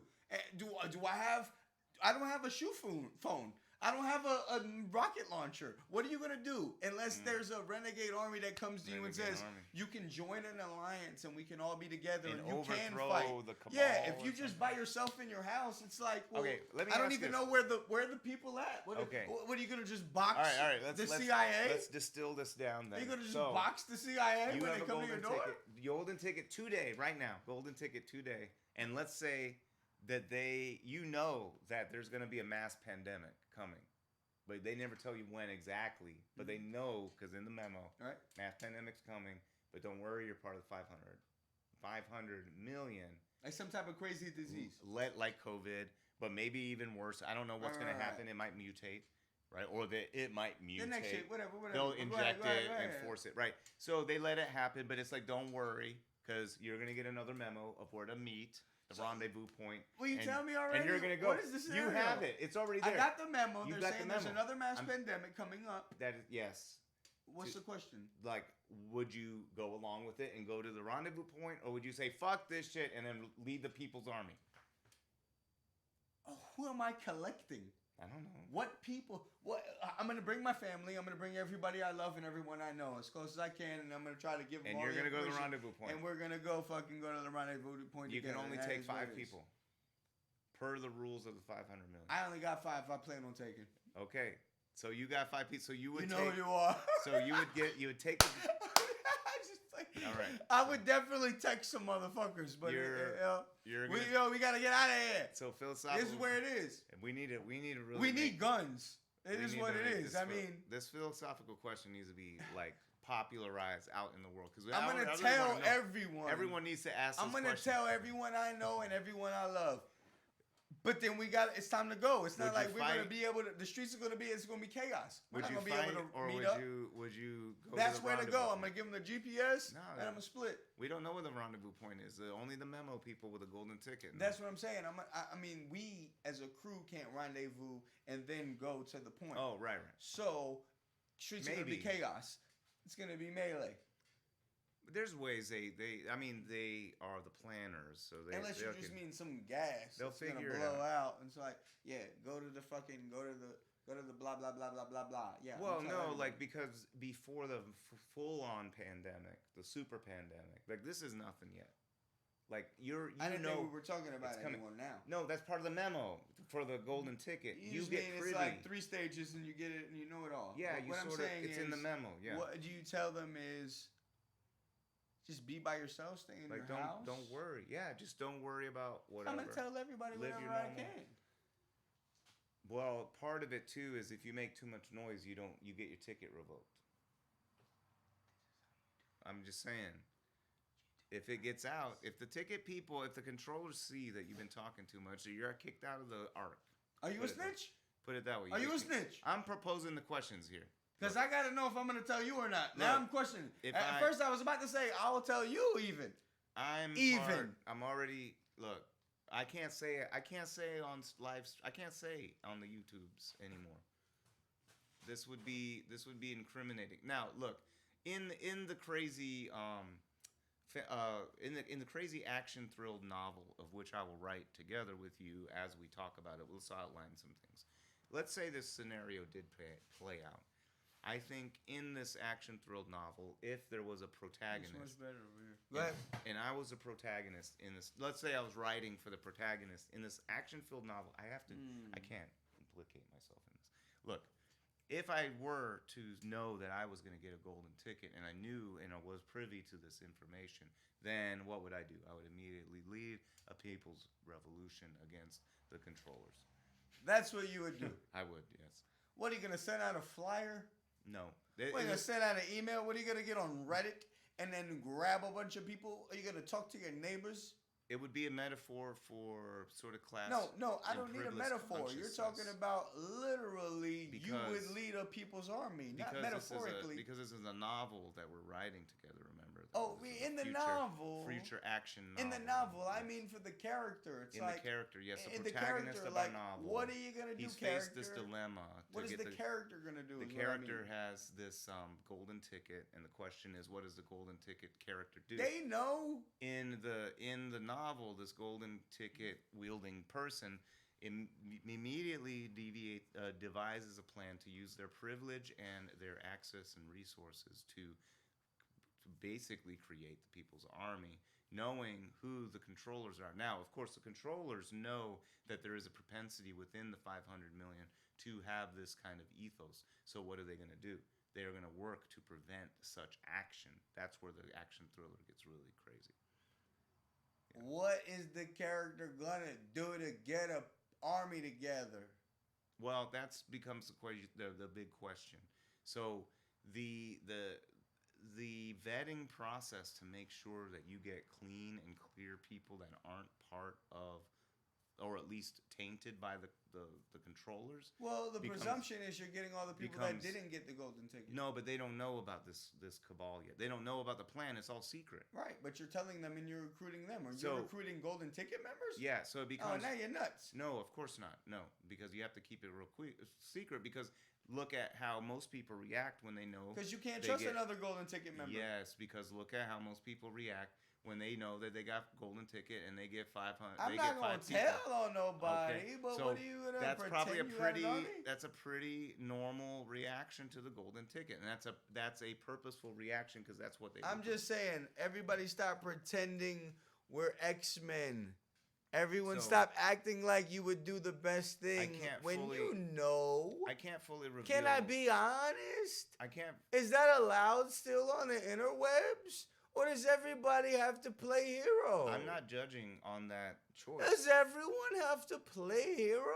I don't have a shoe phone. I don't have a rocket launcher. What are you going to do? Unless there's a renegade army that comes to you and says, you can join an alliance and we can all be together and you can fight. The cabal. Yeah, if you just by yourself in your house, it's like, well, okay, I don't even know where the people at. What are you going to just box all right, the CIA? Let's distill this down then. Are you going to just box the CIA when they come to your door? Golden ticket today, right now. Golden ticket today. And let's say that that there's going to be a mass pandemic coming. but they never tell you when exactly. But they know because in the memo, Right. mass pandemic's coming. But don't worry, you're part of the 500 million. Like some type of crazy disease. Like COVID, but maybe even worse. I don't know what's going to happen. It might mutate, right? Or it might mutate. The next shit, whatever. They'll inject it and force it, right? So they let it happen, but it's like, don't worry, because you're going to get another memo of where to meet, the rendezvous point. Will you tell me already? And you're going to go. What is this? You have it. It's already there. I got the memo. You They're got saying the memo. there's another mass pandemic coming up. That is, yes. What's the question? Like, would you go along with it and go to the rendezvous point, or would you say fuck this shit and then lead the people's army? Oh, who am I collecting? I don't know. What people? What? I'm gonna bring my family. I'm gonna bring everybody I love and everyone I know as close as I can, and I'm gonna try to give them. And all you're the gonna go to the information, rendezvous point. and we're gonna go to the rendezvous point. You can together. only That take is what 5 it is. people per the rules of the 500 million. I only got 5. I plan on taking. Okay, so you got 5 people. So you would You know take. who you are. So you would take. The, all right. I would definitely text some motherfuckers, but we gotta get out of here. So philosophical. This is where it is. And we need to really. We need guns. It is what it is. This philosophical question needs to be like popularized out in the world because I'm gonna tell everyone. Everyone needs to ask. I'm gonna tell everyone I know and everyone I love. But then it's time to go. It's not like we're going to be able to, the streets are going to be, it's going to be chaos. We're not going to be able to meet up. Would you go That's to the where to rendezvous go. point? I'm going to give them the GPS and I'm going to split. We don't know where the rendezvous point is. Only the memo people with a golden ticket. No? That's what I'm saying. I mean, we as a crew can't rendezvous and then go to the point. Oh, right. So, streets are going to be chaos. It's going to be melee. There's ways they are the planners, so they unless you just mean some gas, they'll figure gonna blow out. And it's like, yeah, go to the blah blah blah blah blah blah. Yeah. Well, no, like because before the full-on pandemic, the super pandemic, like this is nothing yet. Like I didn't know we were talking about anymore now. No, that's part of the memo for the golden ticket. You get privy. It's like 3 stages, and you get it, and you know it all. Yeah, what I'm saying it's in the memo. Yeah. What do you tell them is? Just be by yourself, stay in your house. Don't worry. Yeah, just don't worry about whatever. I'm gonna tell everybody whatever I can. Well, part of it too is if you make too much noise, you get your ticket revoked. I'm just saying. If it gets out, if the controllers see that you've been talking too much, or you're kicked out of the arc. Are you a snitch? Put it that way. Are you a snitch? I'm proposing the questions here. Because I got to know if I'm going to tell you or not. Now I'm questioning. At first I was about to say, I will tell you even. I'm already, look, I can't say on the YouTubes anymore. This would be incriminating. Now, look, in the crazy in the crazy action-thrilled novel of which I will write together with you as we talk about it, we'll outline some things. Let's say this scenario did play out. I think in this action-thrilled novel, if there was a protagonist, much better over here. Go ahead. And I was a protagonist in this. Let's say I was writing for the protagonist in this action-filled novel. I can't implicate myself in this. Look, if I were to know that I was going to get a golden ticket, and I knew and I was privy to this information, then what would I do? I would immediately lead a people's revolution against the controllers. That's what you would do. I would, yes. What, are you going to send out a flyer? No. What, are you going to send out an email? What, are you going to get on Reddit and then grab a bunch of people? Are you going to talk to your neighbors? It would be a metaphor for sort of class. No, I don't need a metaphor. You're talking about literally you would lead a people's army, not metaphorically. Because this is a novel that we're writing together, remember? In the novel. Future action novel. In the novel, I mean for the character. It's the character, yes. The protagonist of our novel. What are you going to do, character? He's faced this dilemma. What is the character going to do? The character has this golden ticket, and the question is, what does the golden ticket character do? They know. In the novel, this golden ticket wielding person immediately devises a plan to use their privilege and their access and resources to basically create the people's army, knowing who the controllers are. Now, of course, the controllers know that there is a propensity within the 500 million to have this kind of ethos. So what are they going to do? They are going to work to prevent such action. That's where the action thriller gets really crazy. What is the character gonna do to get an army together? Well, that becomes the big question. So the vetting process to make sure that you get clean and clear people that aren't part of, or at least tainted by the controllers. Well, the presumption is you're getting all the people that didn't get the golden ticket. No, but they don't know about this cabal yet. They don't know about the plan. It's all secret. Right, but you're telling them and you're recruiting them. Are you recruiting golden ticket members? Yeah, so it becomes... Oh, now you're nuts. No, of course not. No, because you have to keep it real secret, because look at how most people react when they know... Because you can't trust another golden ticket member. Yes, because look at how most people react when they know that they got golden ticket and they get 500. I'm not gonna tell on nobody, but so what are you gonna that's probably that's a pretty normal reaction to the golden ticket, and that's a purposeful reaction because that's what they. I'm just saying, everybody stop pretending we're X-Men. Everyone stop acting like you would do the best thing when you know. I can't fully reveal. Can I be honest? I can't. Is that allowed still on the interwebs? Or does everybody have to play hero? I'm not judging on that choice. Does everyone have to play hero?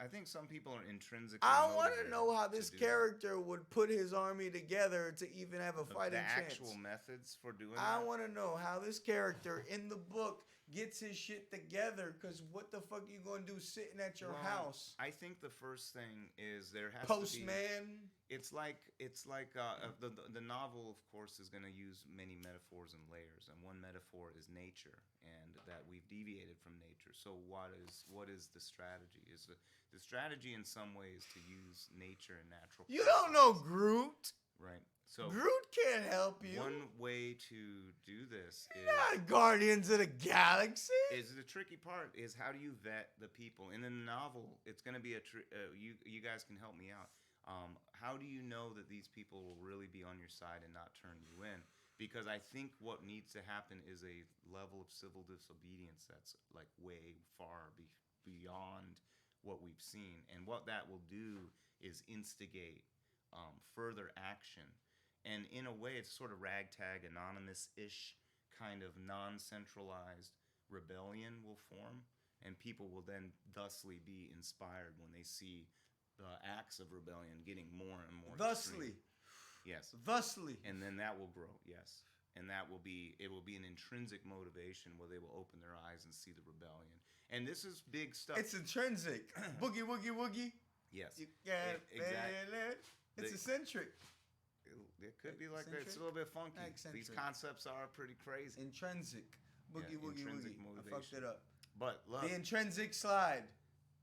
I think some people are intrinsically. I want to know how this character would put his army together to even have a fighting chance. The actual methods for doing that. I want to know how this character in the book gets his shit together. Because what the fuck are you going to do sitting at your house? I think the first thing is there has Postman. to be... It's like the novel, of course, is going to use many metaphors and layers, and one metaphor is nature, and that we've deviated from nature. So what is the strategy? Is the strategy in some ways to use nature and natural? You don't know Groot, right? So Groot can't help you. One way to do this is not Guardians of the Galaxy. Is the tricky part is how do you vet the people? In the novel, it's going to be you guys can help me out. How do you know that these people will really be on your side and not turn you in? Because I think what needs to happen is a level of civil disobedience that's like way far beyond what we've seen. And what that will do is instigate further action. And in a way, it's sort of ragtag, anonymous-ish kind of non-centralized rebellion will form. And people will then thusly be inspired when they see the acts of rebellion getting more and more thusly extreme. Yes, thusly, and then that will grow. Yes, and it will be an intrinsic motivation where they will open their eyes and see the rebellion. And this is big stuff. It's intrinsic. Boogie woogie woogie. Yes, exactly. It's eccentric. It could be like that. It's a little bit funky. Eccentric. These concepts are pretty crazy. Intrinsic. Boogie woogie intrinsic woogie. Motivation. I fucked it up. But look, the intrinsic slide.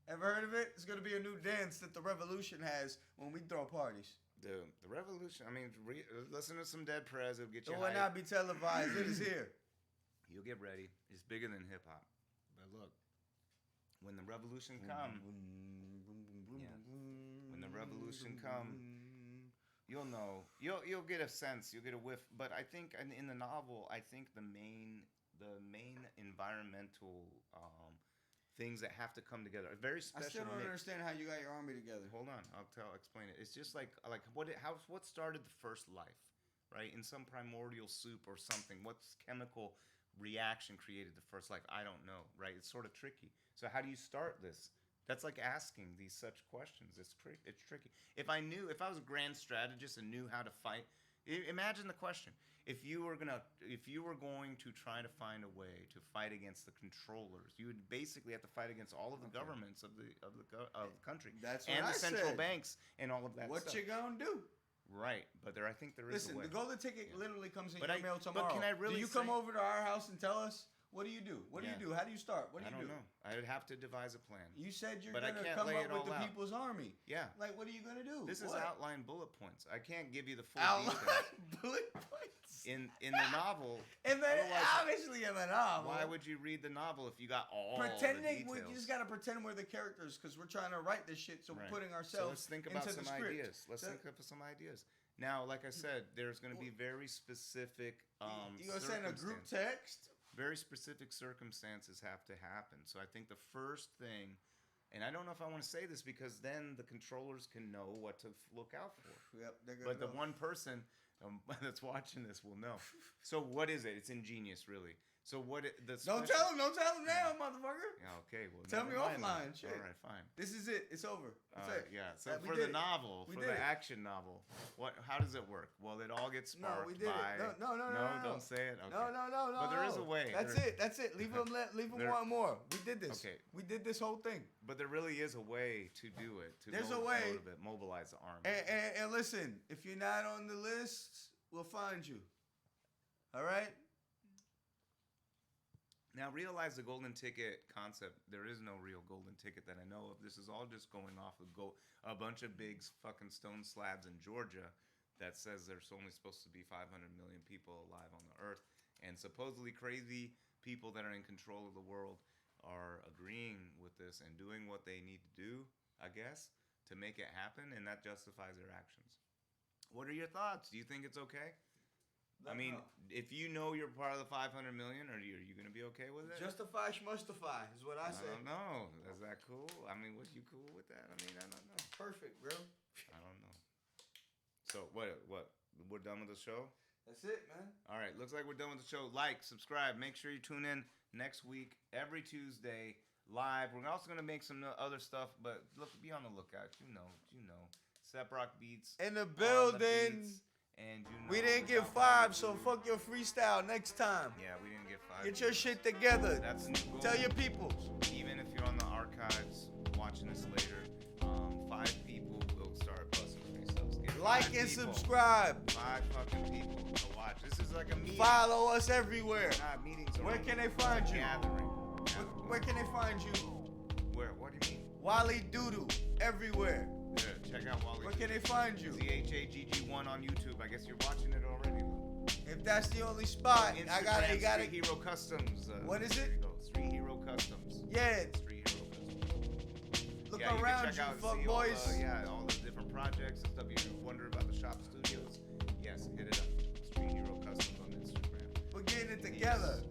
Ever heard of it? It's going to be a new dance that the revolution has when we throw parties. The revolution, I mean, listen to some Dead Prez. It'll get you hyped. It will not be televised. It is here. You'll get ready. It's bigger than hip-hop. But look, when the revolution come, when the revolution come, you'll know. You'll get a sense. You'll get a whiff. But I think in the novel, I think the main environmental things that have to come together. A very special. I still don't understand how you got your army together. Hold on, I'll explain it. It's just like what started the first life, right? In some primordial soup or something. What's chemical reaction created the first life? I don't know, right? It's sort of tricky. So how do you start this? That's like asking these such questions. It's tricky. If I was a grand strategist and knew how to fight, imagine the question. If you were going to try to find a way to fight against the controllers, you would basically have to fight against all of the governments of the country. That's what and I the central said. banks and all of that What stuff. you gonna do? Right, but I think there is a Listen, way. the golden ticket literally comes in your mail tomorrow. But can I really do you come over to our house and tell us? What do you do? What do you do? How do you start? What do you do? I don't know. I would have to devise a plan. You said you're But going to come up with the people's army. Yeah. Like, what are you going to do? This is outline bullet points. I can't give you the full outline details. bullet points? In the novel. And then, obviously in the novel. Why would you read the novel if you got all pretending? the details? You just got to pretend we're the characters because we're trying to write this shit. So we're putting ourselves let's think about into some the script. ideas. Let's think of some ideas. Now, like I said, there's going to be very specific you going to send a group text? Very specific circumstances have to happen. So I think the first thing, and I don't know if I want to say this because then the controllers can know what to look out for. Yep, but the one person that's watching this will know. So what is it? It's ingenious, really. So what? Don't tell him now, motherfucker. Yeah, okay. Well, tell me never mind offline. then. Shit. All right, fine. This is it. It's over. That's it. Yeah. So We for did the it. novel, We for did the it. action novel, how does it work? Well, it all gets No, sparked we did by. it. No. Don't say it. Okay. No. But there is a way. That's it. Leave him There- one more. We did this. Okay. We did this whole thing. But there really is a way to do it. There's a way. Mobilize the army. And listen, if you're not on the list, we'll find you. All right? Now realize the golden ticket concept. There is no real golden ticket that I know of. This is all just going off of a bunch of big fucking stone slabs in Georgia that says there's only supposed to be 500 million people alive on the earth, and supposedly crazy people that are in control of the world are agreeing with this and doing what they need to do, I guess, to make it happen, and that justifies their actions. What are your thoughts? Do you think it's okay? I mean, if you know you're part of the 500 million, are you going to be okay with it? Justify schmustify is what I say. I don't know. Is that cool? I mean, was you cool with that? I mean, I don't know. Perfect, bro. I don't know. So, what? We're done with the show? That's it, man. All right. Looks like we're done with the show. Like, subscribe. Make sure you tune in next week, every Tuesday, live. We're also going to make some other stuff, but be on the lookout. You know. Seprock Beats. In the building. And we didn't get 5, so fuck your freestyle next time. Yeah, we didn't get 5. Get your shit together. That's the new goal. Tell your people. Even if you're on the archives watching this later, 5 people will start busting freestyles. Get Like and subscribe. 5 fucking people to watch. This is like a meeting. Follow us everywhere. Meetings. Where can they find you? Gathering. Where can they find you? Where? What do you mean? Wally Doodoo. Everywhere. Yeah, check out Wally. Where can they find you? zhagg1 on YouTube. I guess you're watching it already. If that's the only spot, Instagram, I got it. Street Hero Customs. What is it? There you go. Street Hero Customs. Yeah. Street Hero Customs. Look Yeah, around you, can check out fuck see boys. all the different projects and stuff. You wonder about the shop studios. Yes, hit it up. Street Hero Customs on Instagram. We're getting it together.